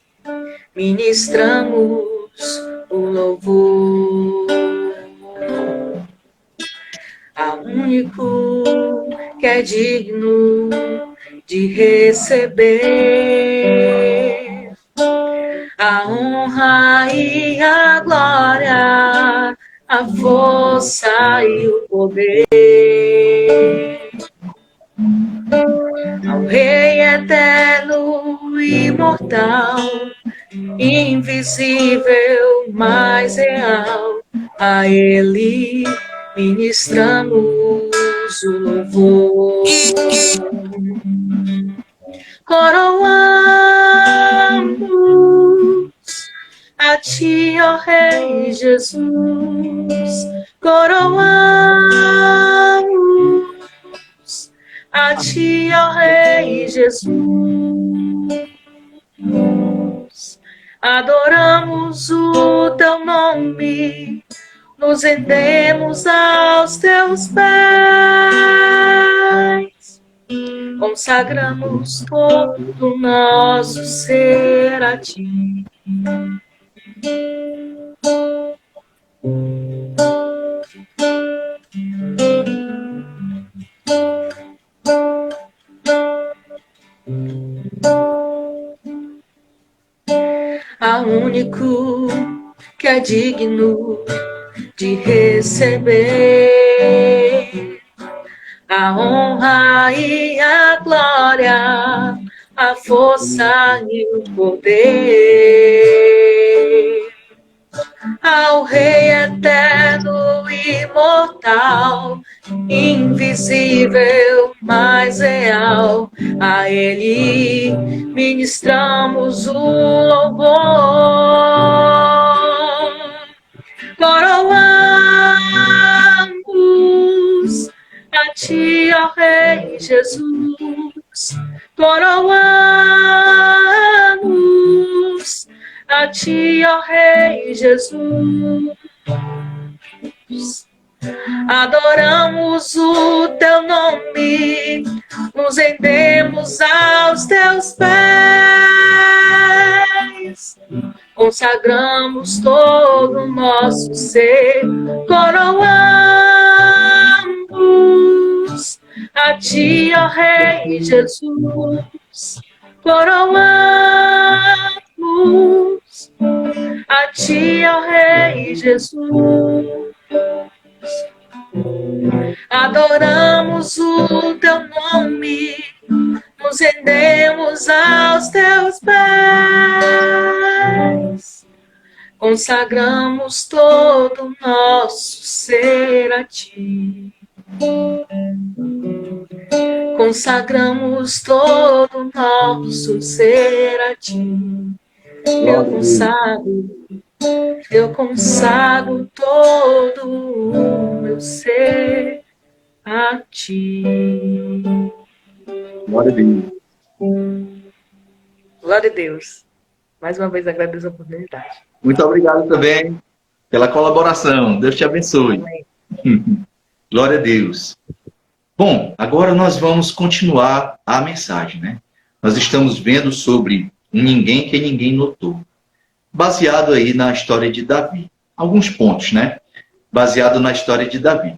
ministramos o louvor. Ao único que é digno de receber a honra e a glória, a força e o poder. Ao Rei eterno e imortal, invisível, mas real, a Ele ministramos o louvor. Coroamos a Ti, ó Rei Jesus, coroamos a Ti, ó Rei Jesus. Adoramos o Teu nome, nos rendemos aos Teus pés, consagramos todo o nosso ser a Ti. Ao único que é digno de receber a honra e a glória, a força e o poder. Ao Rei eterno e imortal, invisível, mas real, a Ele ministramos o louvor. Coroamos a Ti, ó Rei Jesus, coroamos a Ti, ó Rei Jesus. Adoramos o Teu nome, nos rendemos aos Teus pés, Consagramos todo o nosso ser, coroamos a Ti, ó Rei Jesus. Coroamos a Ti, ó Rei Jesus. Adoramos o Teu nome, nos rendemos aos Teus pés. Consagramos todo o nosso ser a Ti. Consagramos todo o nosso ser a Ti. Eu consagro todo o meu ser a Ti. Glória a Deus. Glória a Deus. Mais uma vez agradeço a oportunidade. Muito obrigado também pela colaboração. Deus te abençoe. Amém. Glória a Deus. Bom, agora nós vamos continuar a mensagem, né? Nós estamos vendo sobre um ninguém que ninguém notou. Baseado aí na história de Davi. Alguns pontos, né? Baseado na história de Davi.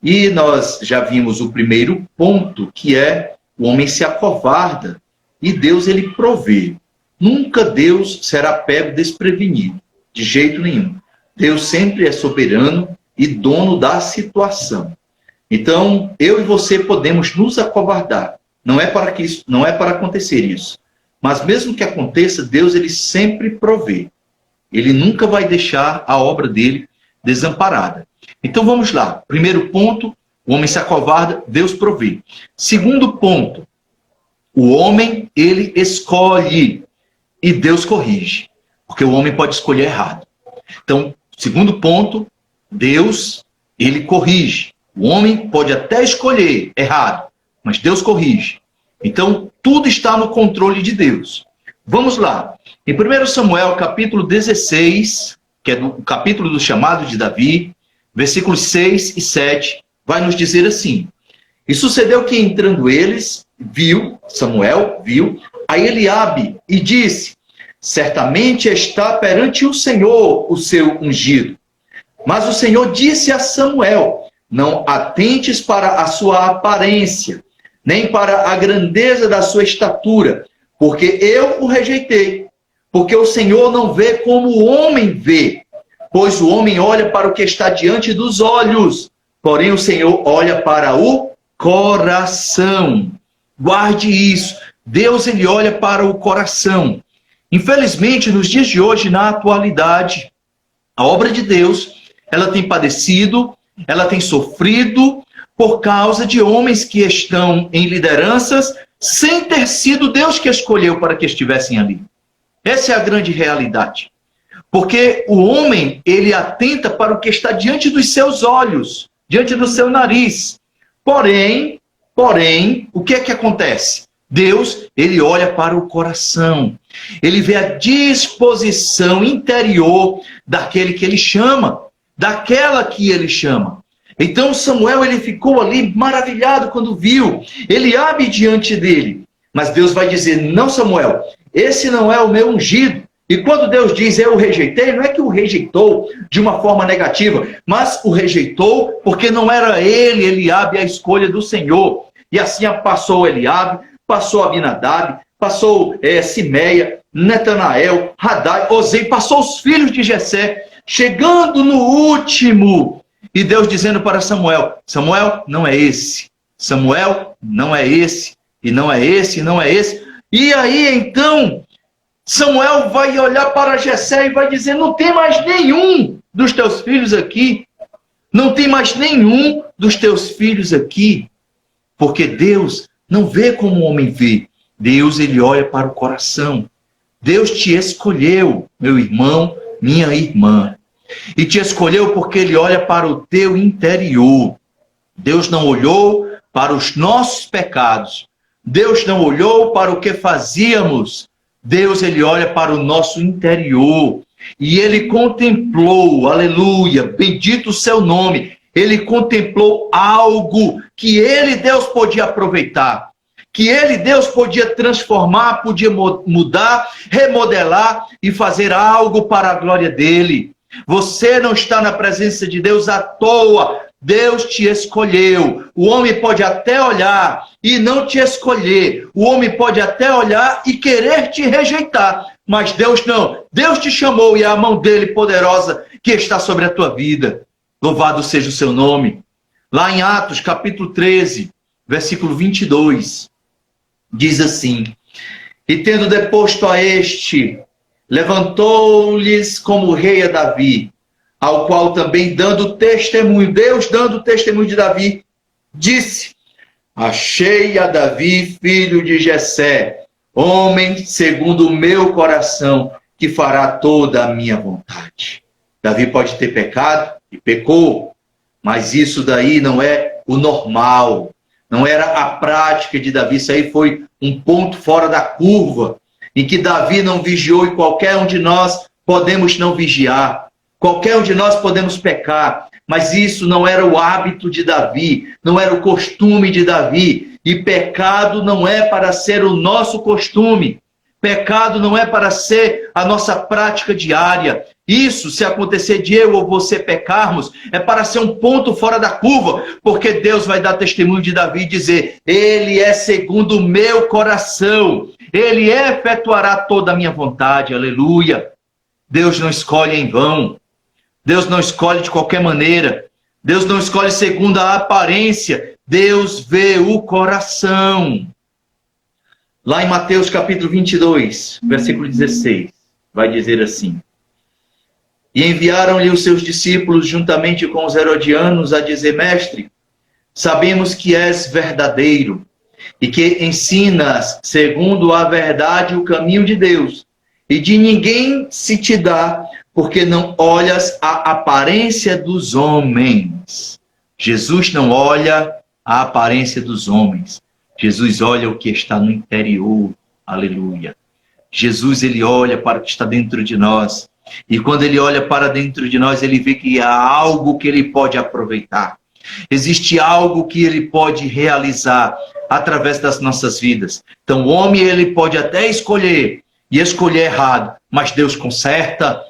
E nós já vimos o primeiro ponto, que é o homem se acovarda e Deus ele provê. Nunca Deus será pego desprevenido, de jeito nenhum. Deus sempre é soberano e dono da situação. Então, eu e você podemos nos acovardar. Não é para acontecer isso. Mas mesmo que aconteça, Deus ele sempre provê. Ele nunca vai deixar a obra dele desamparada. Então vamos lá. Primeiro ponto, o homem se acovarda, Deus provê. Segundo ponto, o homem ele escolhe e Deus corrige. Porque o homem pode escolher errado. Então, segundo ponto, Deus ele corrige. O homem pode até escolher errado, mas Deus corrige. Então, tudo está no controle de Deus. Vamos lá. Em 1 Samuel, capítulo 16, que é do capítulo do chamado de Davi, versículos 6 e 7, vai nos dizer assim: E sucedeu que entrando eles, Samuel viu a Eliabe e disse: Certamente está perante o Senhor o seu ungido. Mas o Senhor disse a Samuel: Não atentes para a sua aparência, nem para a grandeza da sua estatura, porque eu o rejeitei. Porque o Senhor não vê como o homem vê, pois o homem olha para o que está diante dos olhos, porém o Senhor olha para o coração. Guarde isso. Deus ele olha para o coração. Infelizmente, nos dias de hoje, na atualidade, a obra de Deus, ela tem padecido, ela tem sofrido por causa de homens que estão em lideranças sem ter sido Deus que escolheu para que estivessem ali. Essa é a grande realidade. Porque o homem, ele atenta para o que está diante dos seus olhos, diante do seu nariz. Porém, o que é que acontece? Deus, ele olha para o coração. Ele vê a disposição interior daquele que ele chama, daquela que ele chama. Então Samuel, ele ficou ali maravilhado quando viu Eliabe diante dele. Mas Deus vai dizer: não, Samuel, esse não é o meu ungido. E quando Deus diz eu o rejeitei, não é que o rejeitou de uma forma negativa, mas o rejeitou porque não era ele, Eliabe, a escolha do Senhor. E assim passou Eliabe, passou Abinadab, passou Simeia, Netanael, Radai, Ozei, passou os filhos de Jessé, chegando no último. E Deus dizendo para Samuel: Samuel, não é esse. Samuel, não é esse. E não é esse, e não é esse. E aí, então, Samuel vai olhar para Jessé e vai dizer: não tem mais nenhum dos teus filhos aqui. Não tem mais nenhum dos teus filhos aqui. Porque Deus não vê como o homem vê. Deus, ele olha para o coração. Deus te escolheu, meu irmão, minha irmã. E te escolheu porque ele olha para o teu interior. Deus não olhou para os nossos pecados. Deus não olhou para o que fazíamos. Deus, ele olha para o nosso interior. E ele contemplou, aleluia, bendito o seu nome. Ele contemplou algo que ele, Deus, podia aproveitar. que ele, Deus, podia transformar, podia mudar, remodelar e fazer algo para a glória dele. Você não está na presença de Deus à toa. Deus te escolheu. O homem pode até olhar e não te escolher. O homem pode até olhar e querer te rejeitar. Mas Deus não. Deus te chamou e é a mão dele poderosa que está sobre a tua vida. Louvado seja o seu nome. Lá em Atos, capítulo 13, versículo 22, diz assim: e tendo deposto a este, levantou-lhes como rei a Davi, ao qual também dando testemunho, Deus dando testemunho de Davi, disse: achei a Davi, filho de Jessé, homem segundo o meu coração, que fará toda a minha vontade. Davi pode ter pecado, e pecou, mas isso daí não é o normal, não era a prática de Davi. Isso aí foi um ponto fora da curva, em que Davi não vigiou e qualquer um de nós podemos não vigiar, qualquer um de nós podemos pecar, mas isso não era o hábito de Davi, não era o costume de Davi, e pecado não é para ser o nosso costume, pecado não é para ser a nossa prática diária. Isso, se acontecer de eu ou você pecarmos, é para ser um ponto fora da curva, porque Deus vai dar testemunho de Davi e dizer: ele é segundo o meu coração, ele efetuará toda a minha vontade, aleluia. Deus não escolhe em vão, Deus não escolhe de qualquer maneira, Deus não escolhe segundo a aparência, Deus vê o coração. Lá em Mateus capítulo 22, versículo 16, vai dizer assim: e enviaram-lhe os seus discípulos juntamente com os herodianos a dizer: mestre, sabemos que és verdadeiro e que ensinas segundo a verdade o caminho de Deus, e de ninguém se te dá, porque não olhas a aparência dos homens. Jesus não olha a aparência dos homens. Jesus olha o que está no interior. Aleluia. Jesus, ele olha para o que está dentro de nós. E quando ele olha para dentro de nós, ele vê que há algo que ele pode aproveitar. Existe algo que ele pode realizar através das nossas vidas. Então o homem, ele pode até escolher e escolher errado, mas Deus conserta.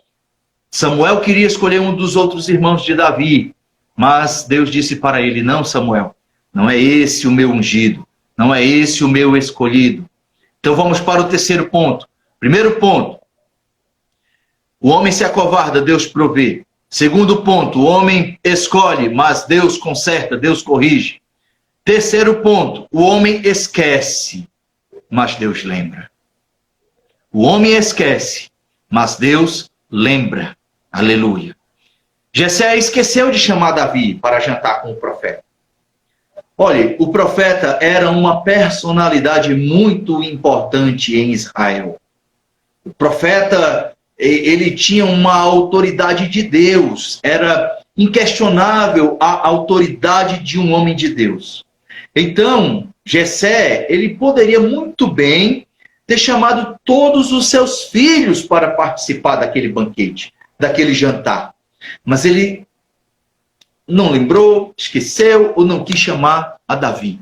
Samuel queria escolher um dos outros irmãos de Davi, mas Deus disse para ele: não, Samuel, não é esse o meu ungido, não é esse o meu escolhido. Então vamos para o terceiro ponto. Primeiro ponto: o homem se acovarda, Deus provê. Segundo ponto: o homem escolhe, mas Deus conserta, Deus corrige. Terceiro ponto: o homem esquece, mas Deus lembra. O homem esquece, mas Deus lembra. Aleluia. Jessé esqueceu de chamar Davi para jantar com o profeta. Olha, o profeta era uma personalidade muito importante em Israel. O profeta, ele tinha uma autoridade de Deus. Era inquestionável a autoridade de um homem de Deus. Então, Jessé, ele poderia muito bem ter chamado todos os seus filhos para participar daquele banquete, daquele jantar. Mas ele não lembrou, esqueceu ou não quis chamar a Davi.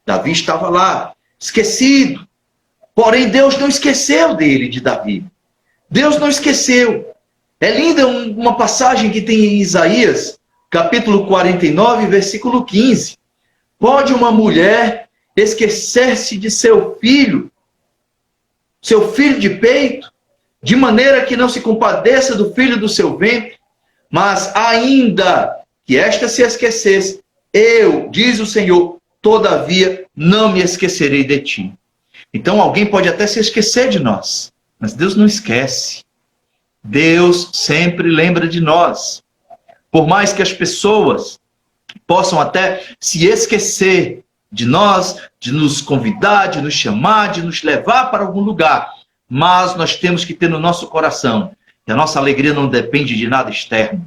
Davi estava lá, esquecido. Porém, Deus não esqueceu dele, de Davi. Deus não esqueceu. É linda uma passagem que tem em Isaías, capítulo 49, versículo 15. Pode uma mulher esquecer-se de seu filho de peito, de maneira que não se compadeça do filho do seu ventre? Mas ainda que esta se esquecesse, eu, diz o Senhor, todavia não me esquecerei de ti. Então alguém pode até se esquecer de nós, mas Deus não esquece. Deus sempre lembra de nós. Por mais que as pessoas possam até se esquecer de nós, de nos convidar, de nos chamar, de nos levar para algum lugar, mas nós temos que ter no nosso coração que a nossa alegria não depende de nada externo,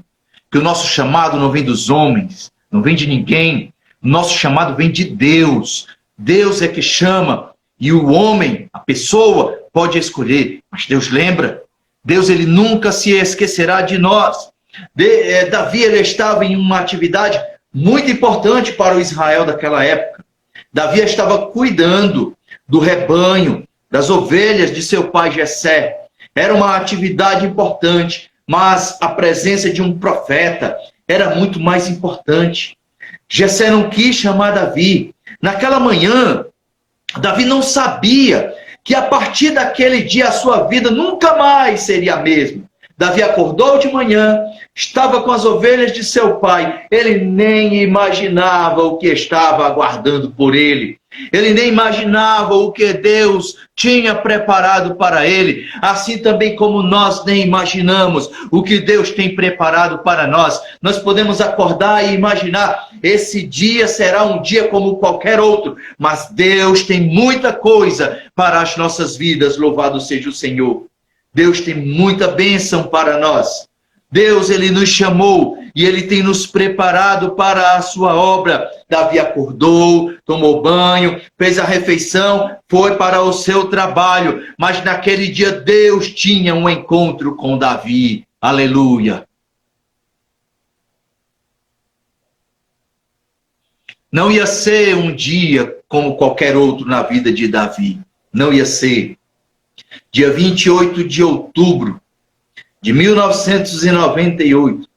que o nosso chamado não vem dos homens, não vem de ninguém, o nosso chamado vem de Deus. Deus é que chama, e o homem, a pessoa, pode escolher, mas Deus lembra. Deus, ele nunca se esquecerá de nós. Davi, ele estava em uma atividade muito importante para o Israel daquela época. Davi estava cuidando do rebanho, das ovelhas de seu pai Jessé. Era uma atividade importante, mas a presença de um profeta era muito mais importante. Jessé não quis chamar Davi. Naquela manhã, Davi não sabia que a partir daquele dia a sua vida nunca mais seria a mesma. Davi acordou de manhã, estava com as ovelhas de seu pai. Ele nem imaginava o que estava aguardando por ele. Ele nem imaginava o que Deus tinha preparado para ele. Assim também como nós nem imaginamos o que Deus tem preparado para nós. Nós podemos acordar e imaginar, esse dia será um dia como qualquer outro. Mas Deus tem muita coisa para as nossas vidas, louvado seja o Senhor. Deus tem muita bênção para nós. Deus, Ele nos chamou e Ele tem nos preparado para a sua obra. Davi acordou, tomou banho, fez a refeição, foi para o seu trabalho. Mas naquele dia Deus tinha um encontro com Davi. Aleluia. Não ia ser um dia como qualquer outro na vida de Davi. Não ia ser. Dia 28 de outubro de 1998,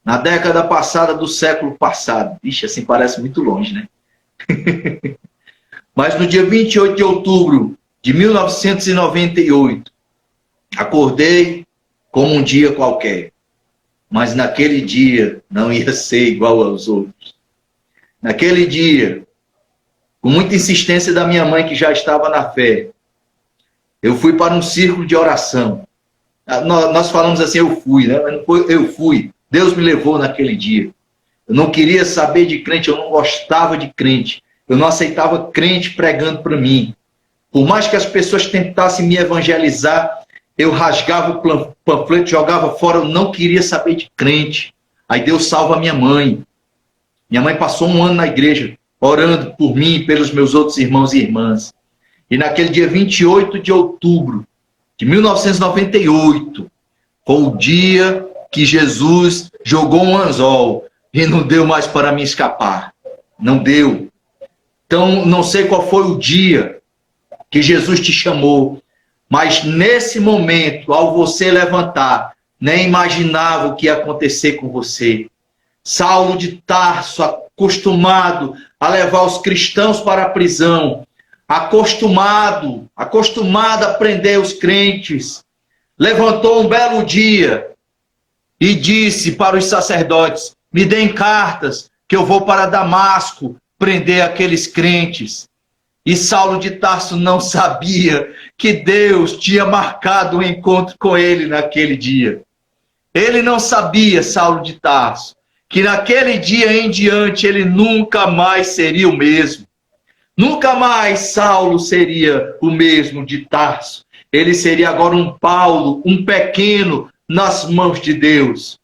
na década passada do século passado. Ixi, assim parece muito longe, né? Mas no dia 28 de outubro de 1998, acordei como um dia qualquer. Mas naquele dia não ia ser igual aos outros. Naquele dia, com muita insistência da minha mãe, que já estava na fé, eu fui para um círculo de oração. Nós falamos assim, eu fui, né? Mas não foi eu fui. Deus me levou naquele dia. Eu não queria saber de crente, eu não gostava de crente. Eu não aceitava crente pregando para mim. Por mais que as pessoas tentassem me evangelizar, eu rasgava o panfleto, jogava fora, eu não queria saber de crente. Aí Deus salva minha mãe. Minha mãe passou um ano na igreja, orando por mim e pelos meus outros irmãos e irmãs. E naquele dia 28 de outubro de 1998, foi o dia que Jesus jogou um anzol e não deu mais para me escapar. Não deu. Então, não sei qual foi o dia que Jesus te chamou, mas nesse momento, ao você levantar, nem imaginava o que ia acontecer com você. Saulo de Tarso, acostumado a levar os cristãos para a prisão, acostumado a prender os crentes, levantou um belo dia e disse para os sacerdotes: me deem cartas que eu vou para Damasco prender aqueles crentes. E Saulo de Tarso não sabia que Deus tinha marcado um encontro com ele naquele dia. Ele não sabia, Saulo de Tarso, que naquele dia em diante ele nunca mais seria o mesmo. Nunca mais Saulo seria o mesmo de Tarso. Ele seria agora um Paulo, um pequeno, nas mãos de Deus.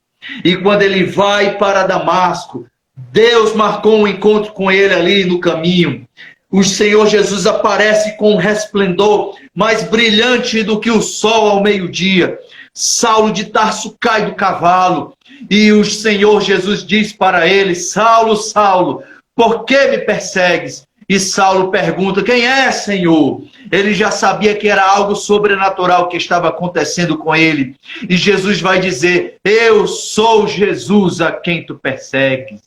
E quando ele vai para Damasco, Deus marcou um encontro com ele ali no caminho. O Senhor Jesus aparece com um resplendor mais brilhante do que o sol ao meio-dia. Saulo de Tarso cai do cavalo e o Senhor Jesus diz para ele: Saulo, Saulo, por que me persegues? E Saulo pergunta: quem é, Senhor? Ele já sabia que era algo sobrenatural que estava acontecendo com ele. E Jesus vai dizer: eu sou Jesus a quem tu persegues.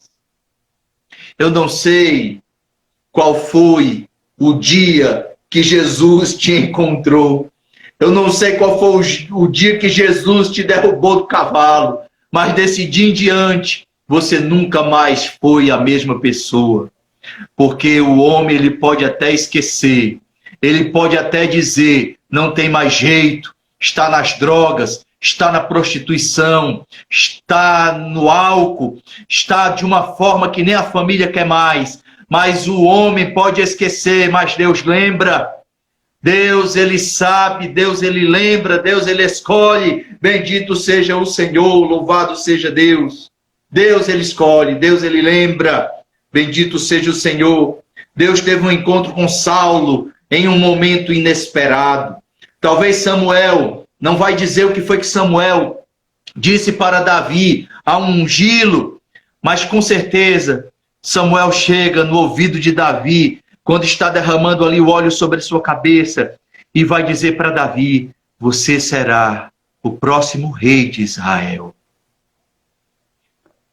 Eu não sei qual foi o dia que Jesus te encontrou. Eu não sei qual foi o dia que Jesus te derrubou do cavalo. Mas desse dia em diante, você nunca mais foi a mesma pessoa. Porque o homem, ele pode até esquecer, ele pode até dizer, não tem mais jeito, está nas drogas, está na prostituição, está no álcool, está de uma forma que nem a família quer mais. Mas o homem pode esquecer, mas Deus lembra. Deus, ele sabe, Deus, ele lembra, Deus, ele escolhe. Bendito seja o Senhor, louvado seja Deus. Deus, ele escolhe, Deus, ele lembra. Bendito seja o Senhor. Deus teve um encontro com Saulo em um momento inesperado. Talvez Samuel não vai dizer o que foi que Samuel disse para Davi a ungí-lo, mas com certeza Samuel chega no ouvido de Davi quando está derramando ali o óleo sobre a sua cabeça, e vai dizer para Davi: você será o próximo rei de Israel.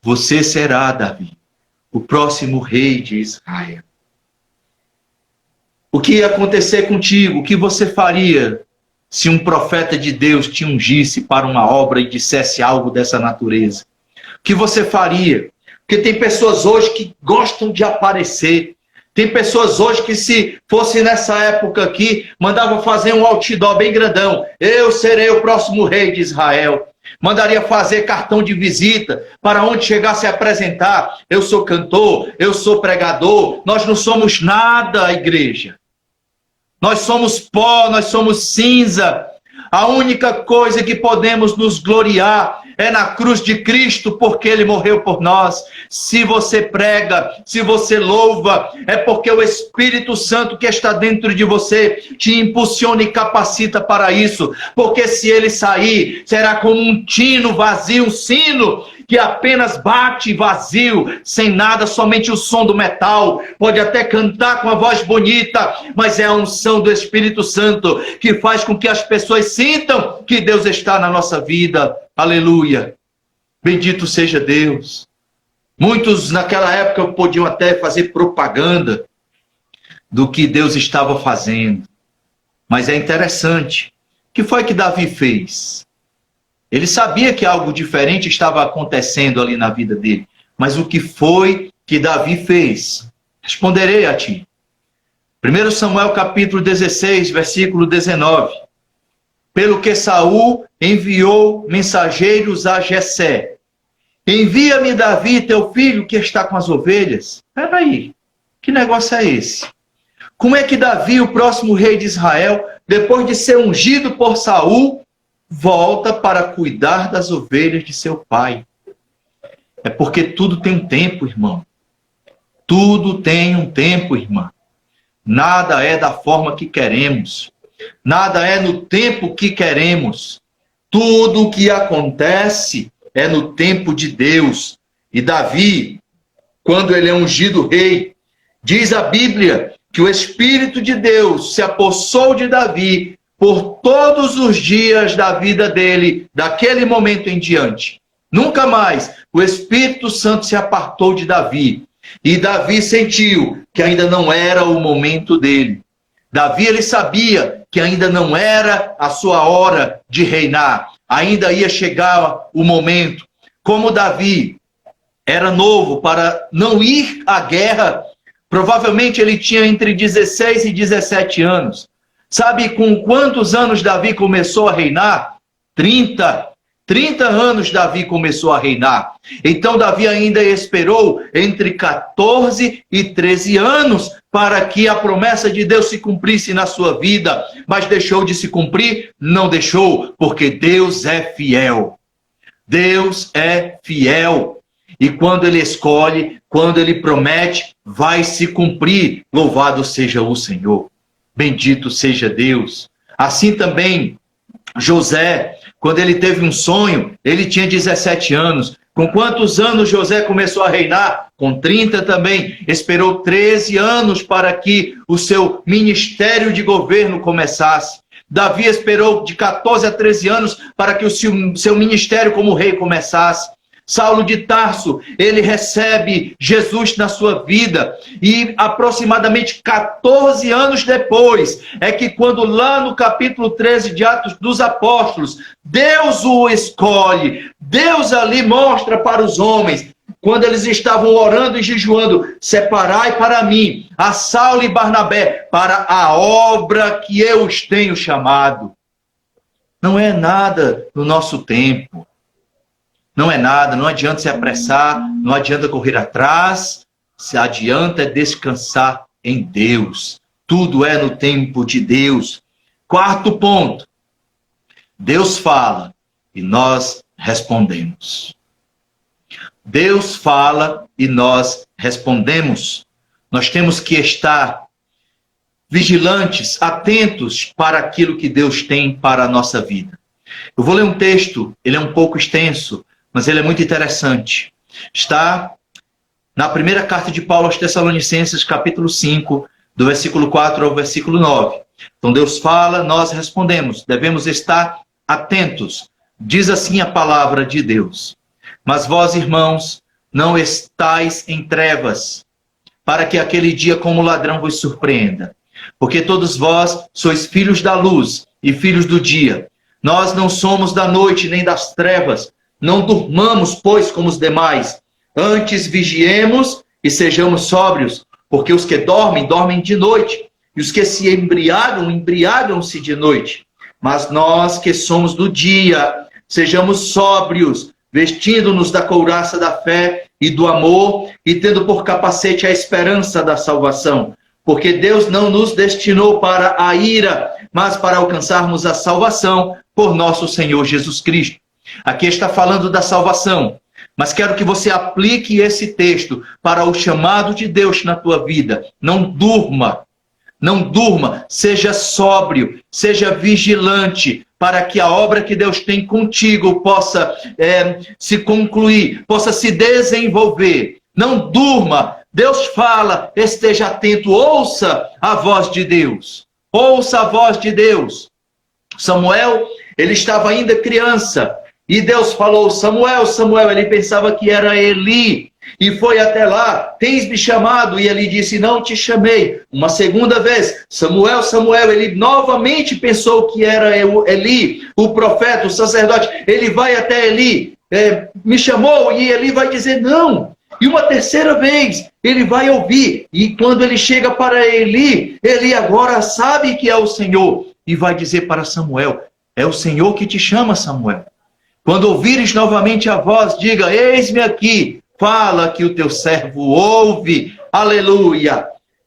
Você será, Davi, o próximo rei de Israel. O que ia acontecer contigo? O que você faria se um profeta de Deus te ungisse para uma obra e dissesse algo dessa natureza? O que você faria? Porque tem pessoas hoje que gostam de aparecer. Tem pessoas hoje que, se fosse nessa época aqui, mandavam fazer um outdoor bem grandão: eu serei o próximo rei de Israel. Mandaria fazer cartão de visita para onde chegasse a apresentar: eu sou cantor, eu sou pregador. Nós não somos nada, igreja. Nós somos pó, nós somos cinza. A única coisa que podemos nos gloriar é na cruz de Cristo, porque Ele morreu por nós. Se você prega, se você louva, é porque o Espírito Santo que está dentro de você te impulsiona e capacita para isso. Porque se ele sair, será como um tino vazio, um sino que apenas bate vazio, sem nada, somente o som do metal. Pode até cantar com a voz bonita, mas é a unção do Espírito Santo que faz com que as pessoas sintam que Deus está na nossa vida. Aleluia. Bendito seja Deus. Muitos naquela época podiam até fazer propaganda do que Deus estava fazendo. Mas é interessante. O que foi que Davi fez? Ele sabia que algo diferente estava acontecendo ali na vida dele. Mas o que foi que Davi fez? Responderei a ti. 1 Samuel capítulo 16, versículo 19. Pelo que Saul enviou mensageiros a Jessé: envia-me Davi, teu filho, que está com as ovelhas. Espera aí, que negócio é esse? Como é que Davi, o próximo rei de Israel, depois de ser ungido por Saul, volta para cuidar das ovelhas de seu pai? É porque tudo tem um tempo, irmão. Tudo tem um tempo, irmã. Nada é da forma que queremos. Nada é no tempo que queremos. Tudo o que acontece é no tempo de Deus. E Davi, quando ele é ungido rei, diz a Bíblia que o Espírito de Deus se apossou de Davi por todos os dias da vida dele, daquele momento em diante. Nunca mais o Espírito Santo se apartou de Davi. E Davi sentiu que ainda não era o momento dele. Davi, ele sabia que ainda não era a sua hora de reinar. Ainda ia chegar o momento. Como Davi era novo para não ir à guerra, provavelmente ele tinha entre 16 e 17 anos. Sabe com quantos anos Davi começou a reinar? 30 anos Davi começou a reinar. Então Davi ainda esperou entre 14 e 13 anos para que a promessa de Deus se cumprisse na sua vida. Mas deixou de se cumprir? Não deixou, porque Deus é fiel. Deus é fiel. E quando Ele escolhe, quando Ele promete, vai se cumprir. Louvado seja o Senhor. Bendito seja Deus. Assim também José, quando ele teve um sonho, ele tinha 17 anos. Com quantos anos José começou a reinar? Com 30 também. Esperou 13 anos para que o seu ministério de governo começasse. Davi esperou de 14 a 13 anos para que o seu ministério como rei começasse. Saulo de Tarso, ele recebe Jesus na sua vida e aproximadamente 14 anos depois é que quando lá no capítulo 13 de Atos dos Apóstolos, Deus o escolhe, Deus ali mostra para os homens, quando eles estavam orando e jejuando: separai para mim a Saulo e Barnabé para a obra que eu os tenho chamado. Não é nada no nosso tempo. Não é nada, não adianta se apressar, não adianta correr atrás, se adianta é descansar em Deus. Tudo é no tempo de Deus. Quarto ponto, Deus fala e nós respondemos. Deus fala e nós respondemos. Nós temos que estar vigilantes, atentos para aquilo que Deus tem para a nossa vida. Eu vou ler um texto, ele é um pouco extenso, mas ele é muito interessante. Está na primeira carta de Paulo aos Tessalonicenses, capítulo 5, do versículo 4 ao versículo 9. Então Deus fala, nós respondemos, devemos estar atentos. Diz assim a palavra de Deus: mas vós, irmãos, não estáis em trevas, para que aquele dia como ladrão vos surpreenda. Porque todos vós sois filhos da luz e filhos do dia. Nós não somos da noite nem das trevas. Não durmamos, pois, como os demais. Antes vigiemos e sejamos sóbrios, porque os que dormem, dormem de noite, e os que se embriagam, embriagam-se de noite. Mas nós que somos do dia, sejamos sóbrios, vestindo-nos da couraça da fé e do amor, e tendo por capacete a esperança da salvação. Porque Deus não nos destinou para a ira, mas para alcançarmos a salvação por nosso Senhor Jesus Cristo. Aqui está falando da salvação, mas quero que você aplique esse texto para o chamado de Deus na tua vida. Não durma, não durma, seja sóbrio, seja vigilante, para que a obra que Deus tem contigo possa se concluir, possa se desenvolver. Não durma, Deus fala, esteja atento, ouça a voz de Deus. Ouça a voz de Deus. Samuel, ele estava ainda criança, e Deus falou, Samuel, Samuel, ele pensava que era Eli, e foi até lá, tens me chamado? E ele disse, não te chamei. Uma segunda vez, Samuel, Samuel, ele novamente pensou que era Eli, o profeta, o sacerdote. Ele vai até Eli, me chamou, e Eli vai dizer não. E uma terceira vez, ele vai ouvir, e quando ele chega para Eli, Eli agora sabe que é o Senhor, e vai dizer para Samuel, é o Senhor que te chama, Samuel. Quando ouvires novamente a voz, diga, eis-me aqui, fala que o teu servo ouve, aleluia.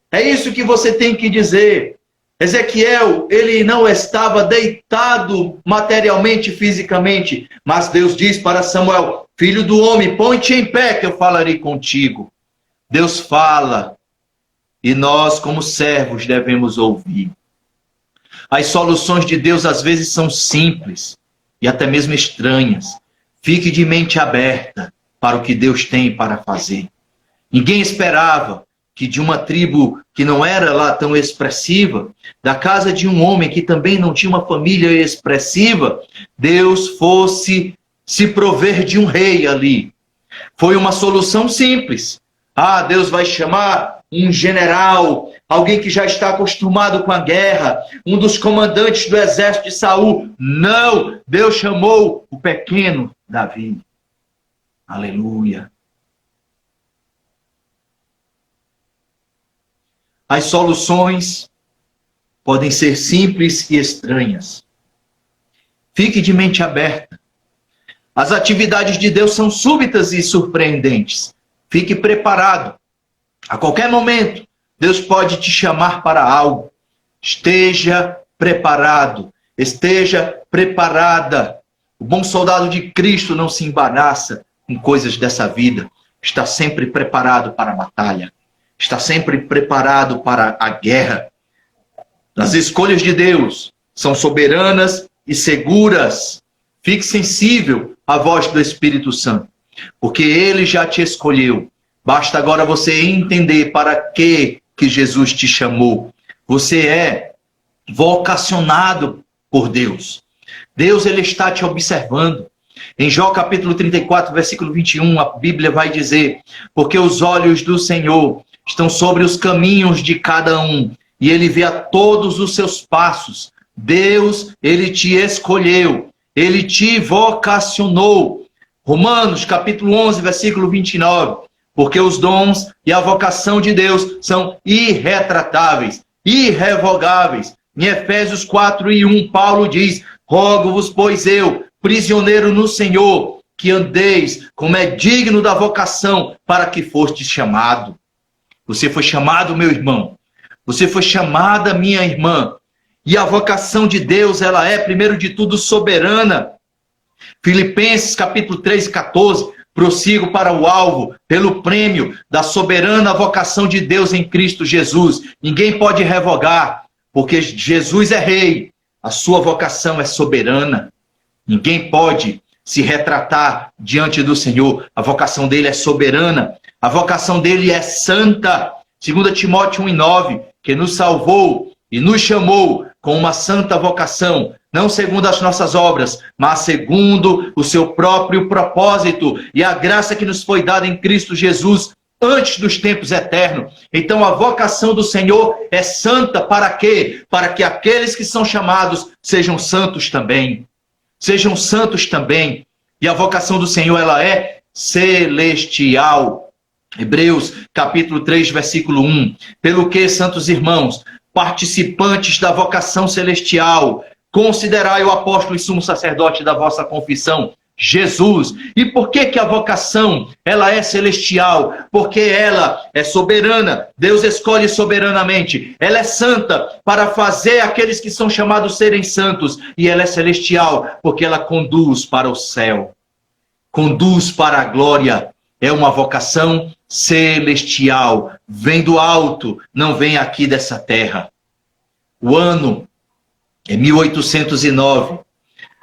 É isso que você tem que dizer. Ezequiel, ele não estava deitado materialmente, fisicamente, mas Deus diz para Samuel, filho do homem, põe-te em pé que eu falarei contigo. Deus fala e nós, como servos, devemos ouvir. As soluções de Deus às vezes são simples e até mesmo estranhas. Fique de mente aberta para o que Deus tem para fazer. Ninguém esperava que de uma tribo que não era lá tão expressiva, da casa de um homem que também não tinha uma família expressiva, Deus fosse se prover de um rei ali. Foi uma solução simples. Ah, Deus vai chamar um general, alguém que já está acostumado com a guerra, um dos comandantes do exército de Saul. Não, Deus chamou o pequeno Davi. Aleluia. As soluções podem ser simples e estranhas. Fique de mente aberta. As atividades de Deus são súbitas e surpreendentes. Fique preparado. A qualquer momento, Deus pode te chamar para algo. Esteja preparado. Esteja preparada. O bom soldado de Cristo não se embaraça com coisas dessa vida. Está sempre preparado para a batalha. Está sempre preparado para a guerra. As escolhas de Deus são soberanas e seguras. Fique sensível à voz do Espírito Santo, porque Ele já te escolheu. Basta agora você entender para que Jesus te chamou. Você é vocacionado por Deus. Deus, Ele está te observando. Em Jó capítulo 34, versículo 21, a Bíblia vai dizer, porque os olhos do Senhor estão sobre os caminhos de cada um, e Ele vê a todos os seus passos. Deus, Ele te escolheu, Ele te vocacionou. Romanos capítulo 11, versículo 29, porque os dons e a vocação de Deus são irretratáveis, irrevogáveis. Em Efésios 4:1, Paulo diz, rogo-vos, pois eu, prisioneiro no Senhor, que andeis como é digno da vocação para que fostes chamado. Você foi chamado, meu irmão. Você foi chamada, minha irmã. E a vocação de Deus, ela é, primeiro de tudo, soberana. Filipenses capítulo 3:14, prossigo para o alvo, pelo prêmio da soberana vocação de Deus em Cristo Jesus. Ninguém pode revogar, porque Jesus é rei. A sua vocação é soberana. Ninguém pode se retratar diante do Senhor. A vocação dele é soberana. A vocação dele é santa. 2 Timóteo 1:9, que nos salvou e nos chamou com uma santa vocação, não segundo as nossas obras, mas segundo o seu próprio propósito e a graça que nos foi dada em Cristo Jesus antes dos tempos eternos. Então a vocação do Senhor é santa para quê? Para que aqueles que são chamados sejam santos também. Sejam santos também. E a vocação do Senhor, ela é celestial. Hebreus, capítulo 3, versículo 1. Pelo que, santos irmãos, participantes da vocação celestial, considerai o apóstolo e sumo sacerdote da vossa confissão, Jesus. E por que a vocação, ela é celestial? Porque ela é soberana. Deus escolhe soberanamente. Ela é santa para fazer aqueles que são chamados serem santos. E ela é celestial porque ela conduz para o céu. Conduz para a glória. É uma vocação celestial. Vem do alto, não vem aqui dessa terra. O ano é 1809.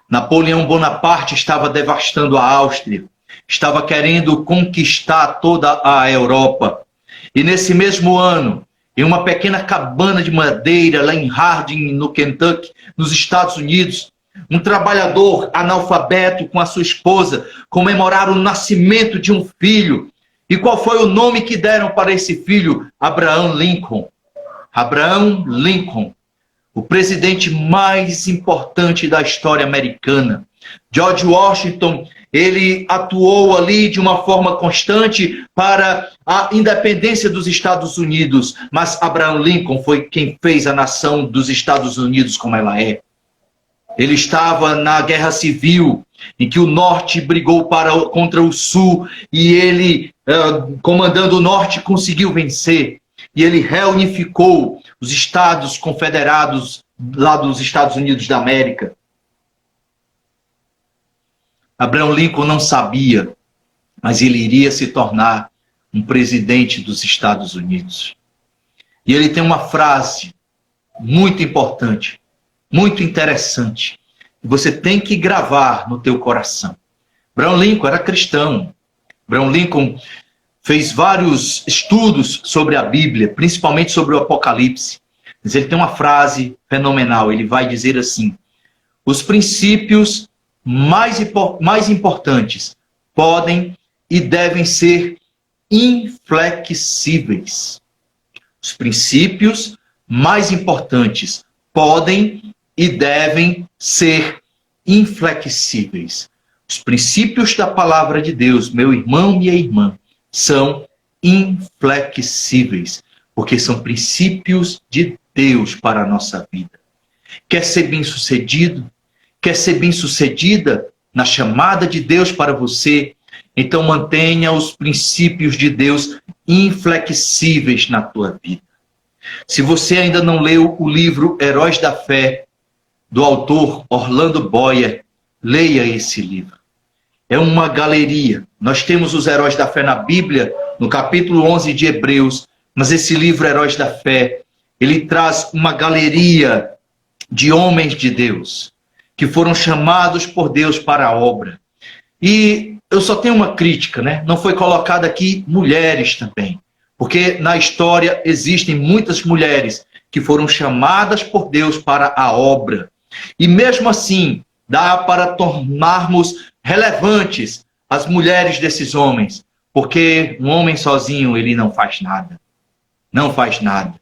Napoleão Bonaparte estava devastando a Áustria, estava querendo conquistar toda a Europa. E nesse mesmo ano, em uma pequena cabana de madeira lá em Harding, no Kentucky, nos Estados Unidos, um trabalhador analfabeto com a sua esposa comemoraram o nascimento de um filho. E qual foi o nome que deram para esse filho? Abraham Lincoln. Abraham Lincoln. O presidente mais importante da história americana. George Washington, ele atuou ali de uma forma constante para a independência dos Estados Unidos, mas Abraham Lincoln foi quem fez a nação dos Estados Unidos como ela é. Ele estava na Guerra Civil, em que o Norte brigou contra o Sul, e ele, comandando o Norte, conseguiu vencer. E ele reunificou os Estados Confederados lá dos Estados Unidos da América. Abraham Lincoln não sabia, mas ele iria se tornar um presidente dos Estados Unidos. E ele tem uma frase muito importante, muito interessante, que você tem que gravar no teu coração. Abraham Lincoln era cristão. Abraham Lincoln fez vários estudos sobre a Bíblia, principalmente sobre o Apocalipse. Mas ele tem uma frase fenomenal. Ele vai dizer assim: os princípios mais importantes podem e devem ser inflexíveis. Os princípios mais importantes podem e devem ser inflexíveis. Os princípios da palavra de Deus, meu irmão, minha irmã, são inflexíveis, porque são princípios de Deus para a nossa vida. Quer ser bem-sucedido? Quer ser bem-sucedida na chamada de Deus para você? Então mantenha os princípios de Deus inflexíveis na tua vida. Se você ainda não leu o livro Heróis da Fé, do autor Orlando Boyer, leia esse livro. É uma galeria. Nós temos os heróis da fé na Bíblia, no capítulo 11 de Hebreus, mas esse livro Heróis da Fé, ele traz uma galeria de homens de Deus, que foram chamados por Deus para a obra. E eu só tenho uma crítica, né? Não foi colocada aqui mulheres também, porque na história existem muitas mulheres que foram chamadas por Deus para a obra. E mesmo assim, dá para tornarmos relevantes as mulheres desses homens, porque um homem sozinho, ele não faz nada. Não faz nada.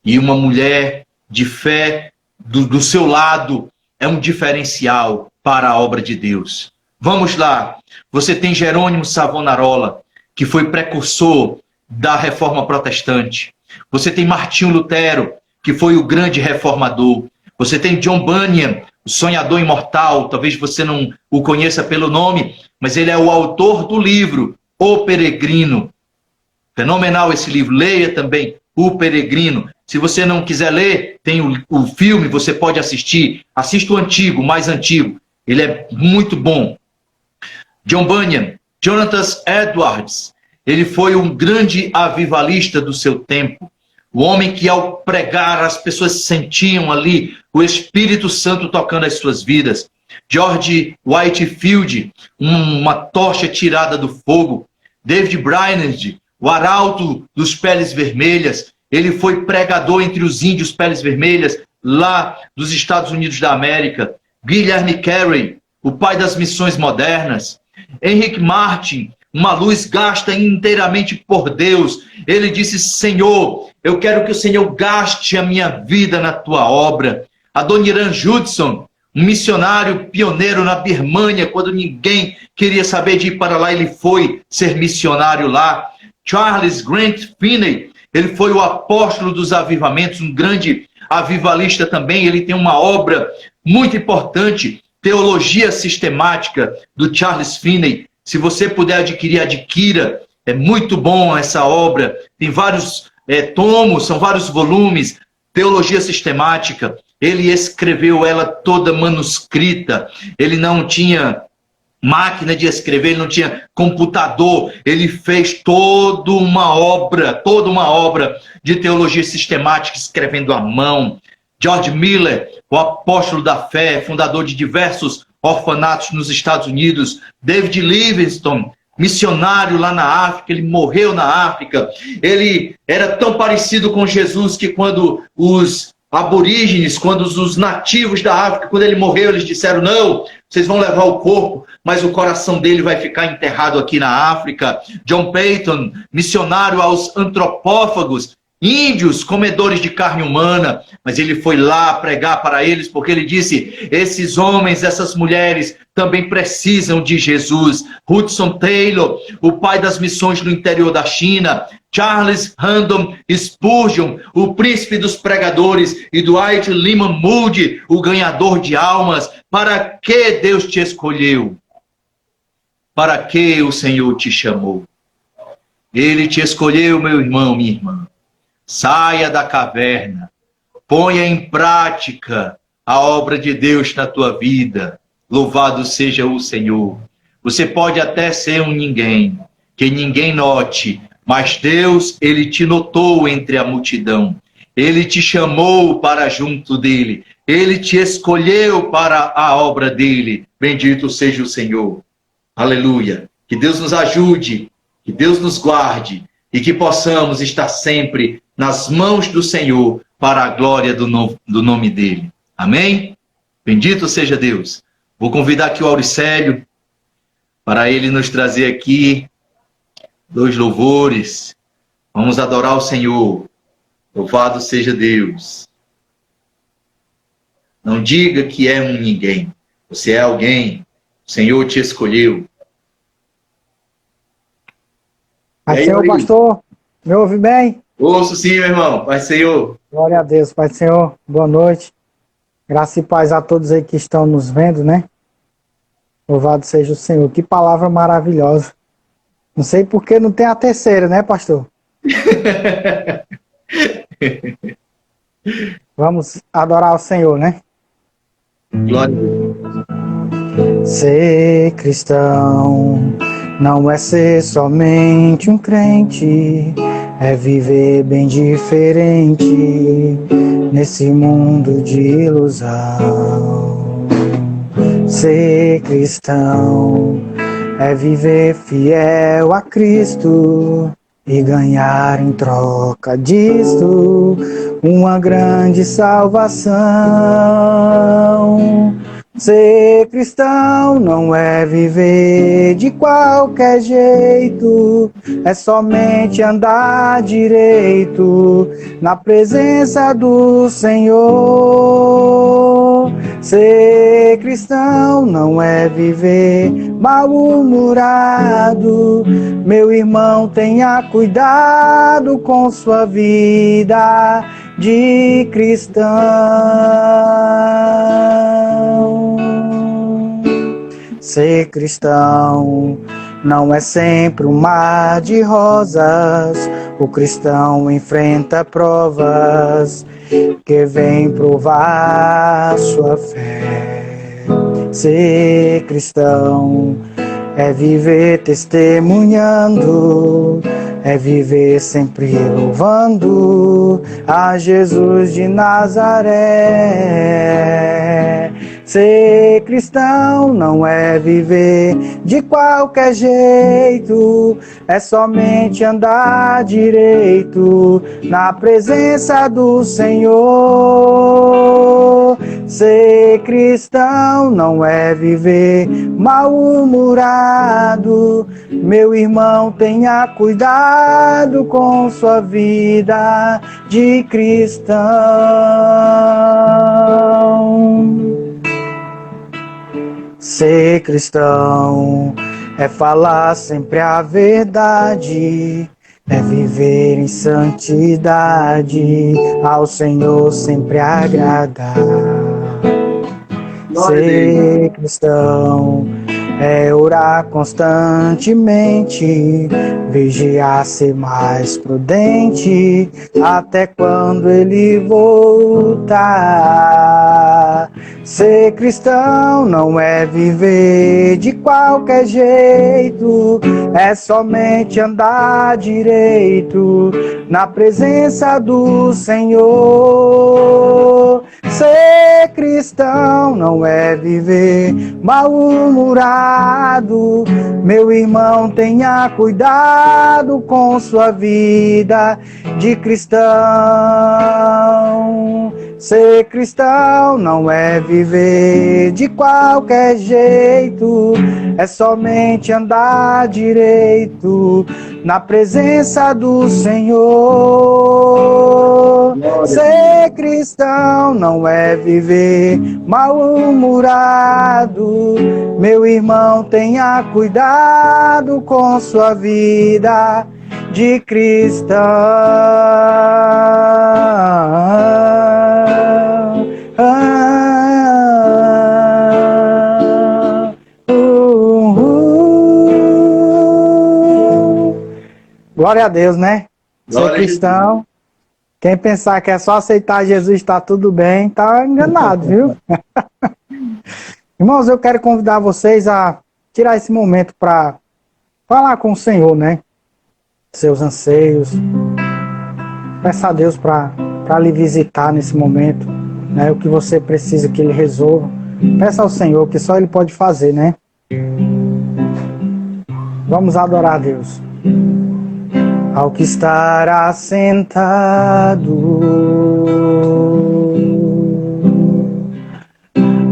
E uma mulher de fé do seu lado é um diferencial para a obra de Deus. Vamos lá. Você tem Jerônimo Savonarola, que foi precursor da Reforma Protestante. Você tem Martinho Lutero, que foi o grande reformador. Você tem John Bunyan, o sonhador imortal. Talvez você não o conheça pelo nome, mas ele é o autor do livro O Peregrino. Fenomenal esse livro. Leia também O Peregrino. Se você não quiser ler, tem o filme, você pode assistir. Assista o antigo, o mais antigo. Ele é muito bom. John Bunyan, Jonathan Edwards, ele foi um grande avivalista do seu tempo. O homem que, ao pregar, as pessoas sentiam ali o Espírito Santo tocando as suas vidas. George Whitefield, uma tocha tirada do fogo. David Brainerd, o arauto dos peles vermelhas. ele foi pregador entre os índios peles vermelhas, lá dos Estados Unidos da América. Guilherme Carey, o pai das missões modernas. Henrique Martin, uma luz gasta inteiramente por Deus. Ele disse: Senhor, eu quero que o Senhor gaste a minha vida na tua obra. Adoniran Judson, um missionário pioneiro na Birmânia, quando ninguém queria saber de ir para lá, ele foi ser missionário lá. Charles Grant Finney, ele foi o apóstolo dos avivamentos, um grande avivalista também. Ele tem uma obra muito importante, Teologia Sistemática, do Charles Finney. Se você puder adquirir, adquira. É muito bom essa obra. Tem vários tomos, são vários volumes. Teologia Sistemática. Ele escreveu ela toda manuscrita. Ele não tinha máquina de escrever, ele não tinha computador. Ele fez toda uma obra de teologia sistemática, escrevendo à mão. George Miller, o apóstolo da fé, fundador de diversos orfanatos nos Estados Unidos. David Livingstone, missionário lá na África, ele morreu na África. Ele era tão parecido com Jesus que quando os aborígenes, quando os nativos da África, quando ele morreu, eles disseram: não, vocês vão levar o corpo, mas o coração dele vai ficar enterrado aqui na África. John Peyton, missionário aos antropófagos, índios, comedores de carne humana, mas ele foi lá pregar para eles, porque ele disse: esses homens, essas mulheres também precisam de Jesus. Hudson Taylor, o pai das missões no interior da China. Charles Haddon Spurgeon, o príncipe dos pregadores, e Dwight Lyman Moody, o ganhador de almas. Para que Deus te escolheu? Para que o Senhor te chamou? Ele te escolheu, meu irmão, minha irmã. Saia da caverna, ponha em prática a obra de Deus na tua vida. Louvado seja o Senhor. Você pode até ser um ninguém, que ninguém note, mas Deus, ele te notou entre a multidão. Ele te chamou para junto dele. Ele te escolheu para a obra dele. Bendito seja o Senhor. Aleluia. Que Deus nos ajude, que Deus nos guarde e que possamos estar sempre nas mãos do Senhor para a glória do nome dele. Amém? Bendito seja Deus. Vou convidar aqui o Auricélio para ele nos trazer aqui 2 louvores. Vamos adorar o Senhor. Louvado seja Deus. Não diga que é um ninguém. Você é alguém. O Senhor te escolheu. Pai Senhor, pastor, me ouve bem? Ouço sim, meu irmão. Pai Senhor. Glória a Deus, Pai Senhor. Boa noite. Graça e paz a todos aí que estão nos vendo, né? Louvado seja o Senhor. Que palavra maravilhosa. Não sei por que não tem a terceira, né, pastor? Vamos adorar o Senhor, né? Glória a Deus. Ser cristão não é ser somente um crente, é viver bem diferente nesse mundo de ilusão. Ser cristão é viver fiel a Cristo e ganhar em troca disto uma grande salvação. Ser cristão não é viver de qualquer jeito, é somente andar direito na presença do Senhor. Ser cristão não é viver mal-humorado. Meu irmão, tenha cuidado com sua vida de cristão. Ser cristão não é sempre um mar de rosas. O cristão enfrenta provas que vêm provar sua fé. Ser cristão é viver testemunhando, é viver sempre louvando a Jesus de Nazaré. Ser cristão não é viver de qualquer jeito, é somente andar direito na presença do Senhor. Ser cristão não é viver mal-humorado. Meu irmão, tenha cuidado com sua vida de cristão. Ser cristão é falar sempre a verdade, é viver em santidade, ao Senhor sempre agradar. Ser cristão é orar constantemente, vigiar, ser mais prudente, até quando ele voltar. Ser cristão não é viver de qualquer jeito, é somente andar direito na presença do Senhor. Ser cristão não é viver mal-humorado. Meu irmão, tenha cuidado com sua vida de cristão. Ser cristão não é viver de qualquer jeito, é somente andar direito na presença do Senhor. Ser cristão não é viver mal-humorado. Meu irmão, tenha cuidado com sua vida de cristão. Glória a Deus, né? Ser cristão, quem pensar que é só aceitar Jesus, está tudo bem, está enganado, viu? Irmãos, eu quero convidar vocês a tirar esse momento para falar com o Senhor, né? Seus anseios. Peça a Deus para lhe visitar nesse momento, né? O que você precisa que Ele resolva. Peça ao Senhor, que só Ele pode fazer, né? Vamos adorar a Deus. Ao que estará sentado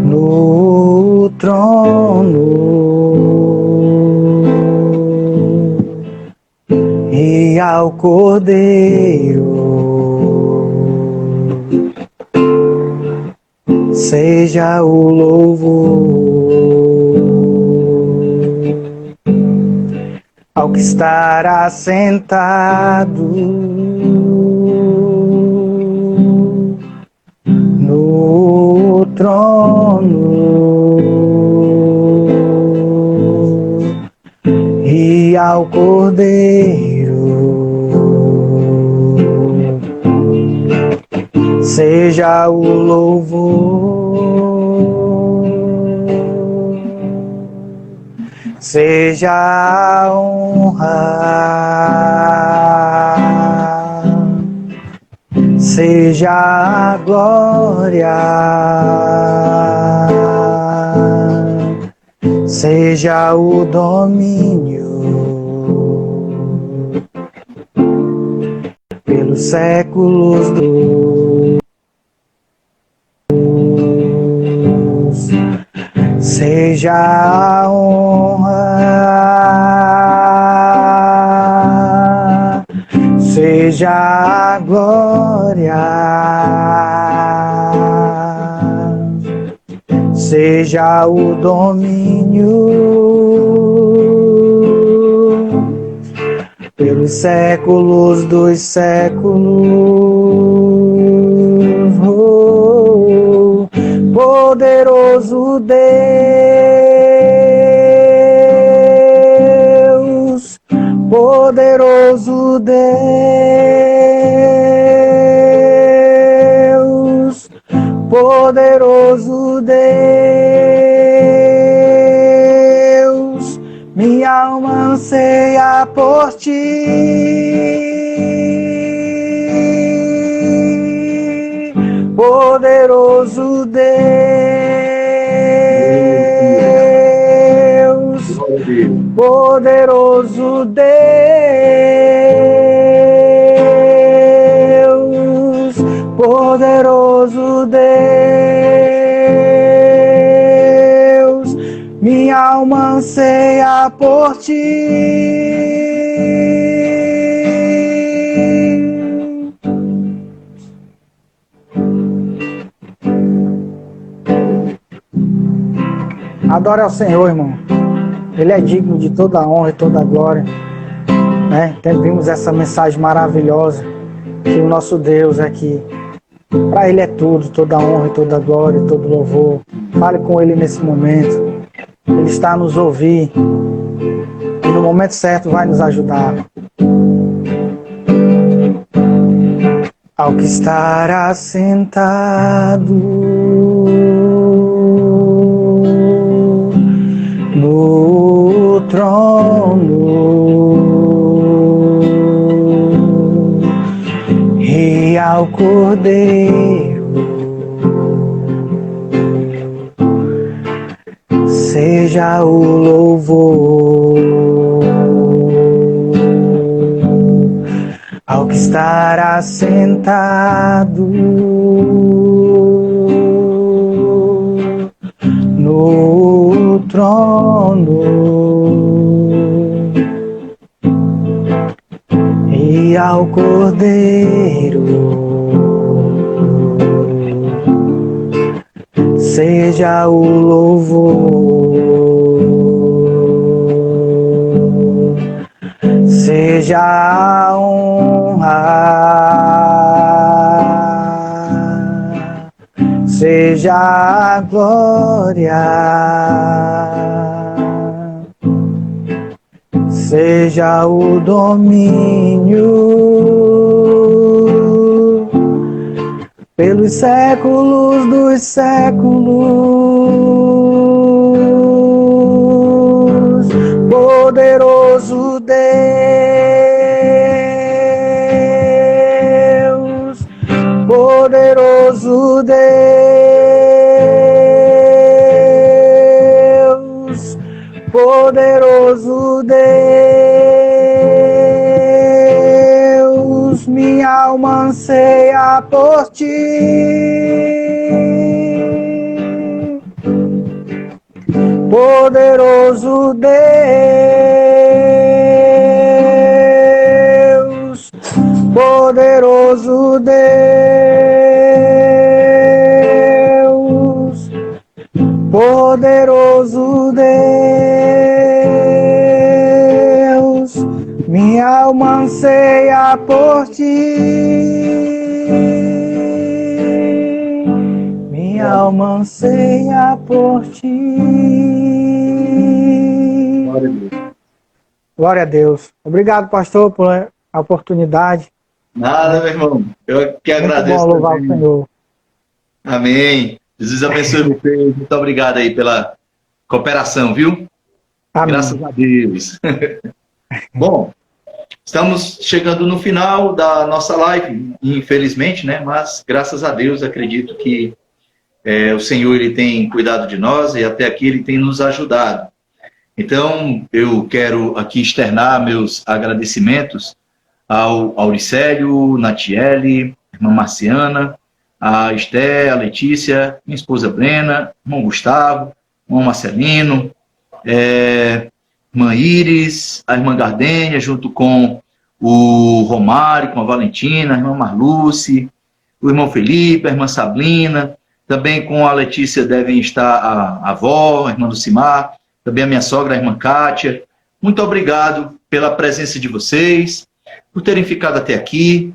no trono e ao Cordeiro seja o louvor. Ao que estará sentado no trono e ao Cordeiro seja o louvor. Seja a honra, seja a glória, seja o domínio pelos séculos seja a honra, seja a glória, seja o domínio pelos séculos dos séculos. Oh, poderoso Deus, poderoso Deus, poderoso Deus, minha alma anseia por ti. Poderoso Deus, poderoso Deus, poderoso Deus, minha alma anseia por ti. Adore ao Senhor, irmão. Ele é digno de toda a honra e toda a glória. Né? Vimos essa mensagem maravilhosa, que o nosso Deus é que para Ele é tudo, toda a honra e toda a glória e todo louvor. Fale com Ele nesse momento. Ele está a nos ouvir e no momento certo vai nos ajudar. Ao que estar assentado no trono e ao Cordeiro seja o louvor. Ao que estar assentado no trono e ao Cordeiro seja o louvor, seja a honra, seja a glória, seja o domínio pelos séculos dos séculos. Poderoso Deus, poderoso Deus, poderoso Deus, minha alma anseia por ti. Poderoso Deus, poderoso Deus, poderoso Deus, minha alma anseia por ti. Minha alma anseia por ti. Glória a Deus. Obrigado, pastor, por a oportunidade. Nada, meu irmão. Eu que agradeço. Muito bom louvar o Senhor. Amém. Jesus abençoe vocês. Muito obrigado aí pela cooperação, viu? Amém. Graças a Deus. Bom, estamos chegando no final da nossa live, infelizmente, né? Mas graças a Deus, acredito que o Senhor ele tem cuidado de nós e até aqui ele tem nos ajudado. Então, eu quero aqui externar meus agradecimentos ao Auricélio, Natiele, irmã Marciana, a Esté, a Letícia, minha esposa Brena, irmão Gustavo, irmão Marcelino, irmã Iris, a irmã Gardênia, junto com o Romário, com a Valentina, a irmã Marluce, o irmão Felipe, a irmã Sabrina, também com a Letícia devem estar a avó, a irmã Lucimar, também a minha sogra, a irmã Kátia. Muito obrigado pela presença de vocês, por terem ficado até aqui.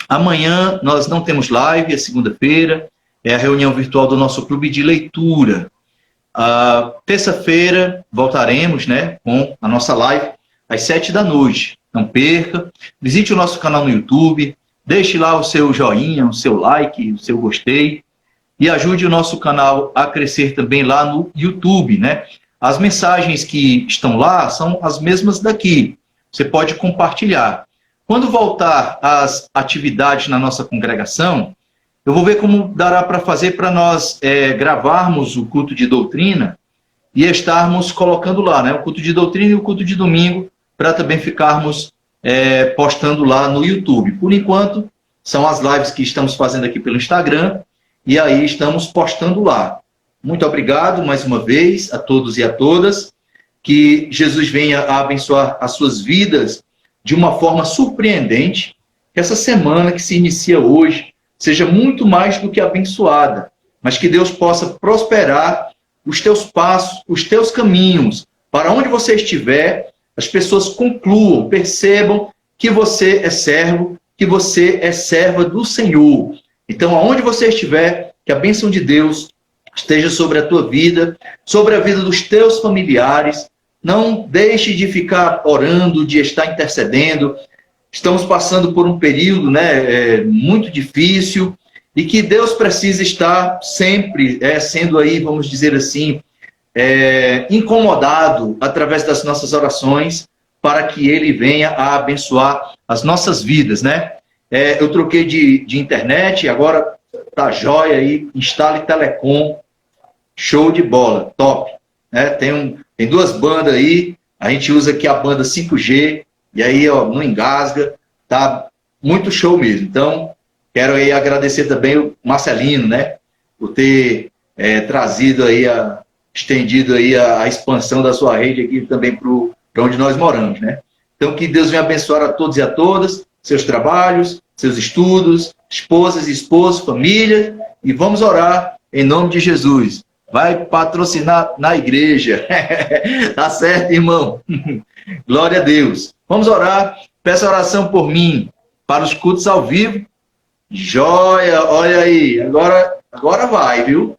Amanhã nós não temos live, é segunda-feira, é a reunião virtual do nosso clube de leitura. Terça-feira voltaremos, né, com a nossa live às 7 da noite. Não perca, visite o nosso canal no YouTube, deixe lá o seu joinha, o seu like, o seu gostei e ajude o nosso canal a crescer também lá no YouTube, né? As mensagens que estão lá são as mesmas daqui. Você pode compartilhar. Quando voltar às atividades na nossa congregação, eu vou ver como dará para fazer para nós gravarmos o culto de doutrina e estarmos colocando lá, né? O culto de doutrina e o culto de domingo, para também ficarmos postando lá no YouTube. Por enquanto, são as lives que estamos fazendo aqui pelo Instagram, e aí estamos postando lá. Muito obrigado mais uma vez a todos e a todas, que Jesus venha a abençoar as suas vidas de uma forma surpreendente, que essa semana que se inicia hoje seja muito mais do que abençoada, mas que Deus possa prosperar os teus passos, os teus caminhos, para onde você estiver, as pessoas concluam, percebam que você é servo, que você é serva do Senhor. Então, aonde você estiver, que a bênção de Deus esteja sobre a tua vida, sobre a vida dos teus familiares. Não deixe de ficar orando, de estar intercedendo. Estamos passando por um período, né, muito difícil, e que Deus precisa estar sempre sendo aí, vamos dizer assim, incomodado através das nossas orações, para que Ele venha a abençoar as nossas vidas, né? Eu troquei de internet, agora tá jóia aí, Instale Telecom, show de bola, top. Tem duas bandas aí, a gente usa aqui a banda 5G, e aí ó, não engasga, tá muito show mesmo. Então, quero aí agradecer também o Marcelino, né, por ter trazido aí, estendido aí a expansão da sua rede aqui também para onde nós moramos, né. Então, que Deus venha abençoar a todos e a todas, seus trabalhos, seus estudos, esposas e esposos, família, e vamos orar em nome de Jesus. Vai patrocinar na igreja. Tá certo, irmão? Glória a Deus. Vamos orar. Peça oração por mim, para os cultos ao vivo. Joia, olha aí. Agora vai, viu?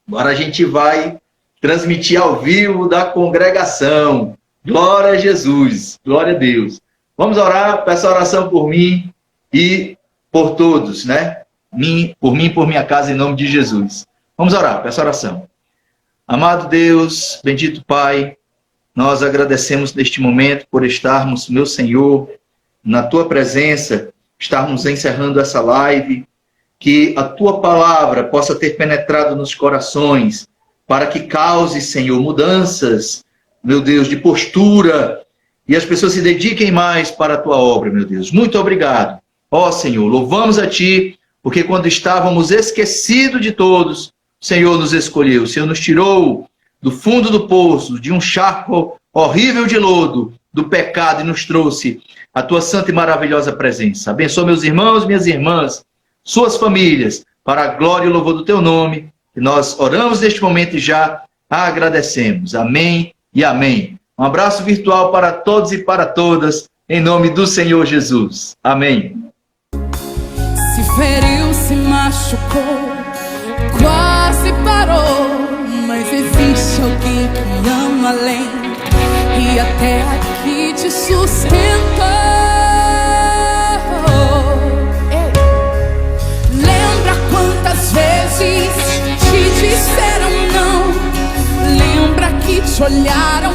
Agora a gente vai transmitir ao vivo da congregação. Glória a Jesus. Glória a Deus. Vamos orar. Peça oração por mim e por todos, né? Por mim e por minha casa, em nome de Jesus. Vamos orar. Peça oração. Amado Deus, bendito Pai, nós agradecemos neste momento por estarmos, meu Senhor, na Tua presença, estarmos encerrando essa live, que a Tua palavra possa ter penetrado nos corações, para que cause, Senhor, mudanças, meu Deus, de postura, e as pessoas se dediquem mais para a Tua obra, meu Deus. Muito obrigado. Ó Senhor, louvamos a Ti, porque quando estávamos esquecidos de todos, o Senhor nos escolheu, o Senhor nos tirou do fundo do poço, de um charco horrível de lodo, do pecado, e nos trouxe a Tua santa e maravilhosa presença. Abençoa meus irmãos, minhas irmãs, suas famílias, para a glória e o louvor do Teu nome, e nós oramos neste momento e já agradecemos. Amém e amém. Um abraço virtual para todos e para todas, em nome do Senhor Jesus. Amém. Se feriu, se machucou, quase parou, mas existe alguém que ama além e até aqui te sustentou. Lembra quantas vezes te disseram não? Lembra que te olharam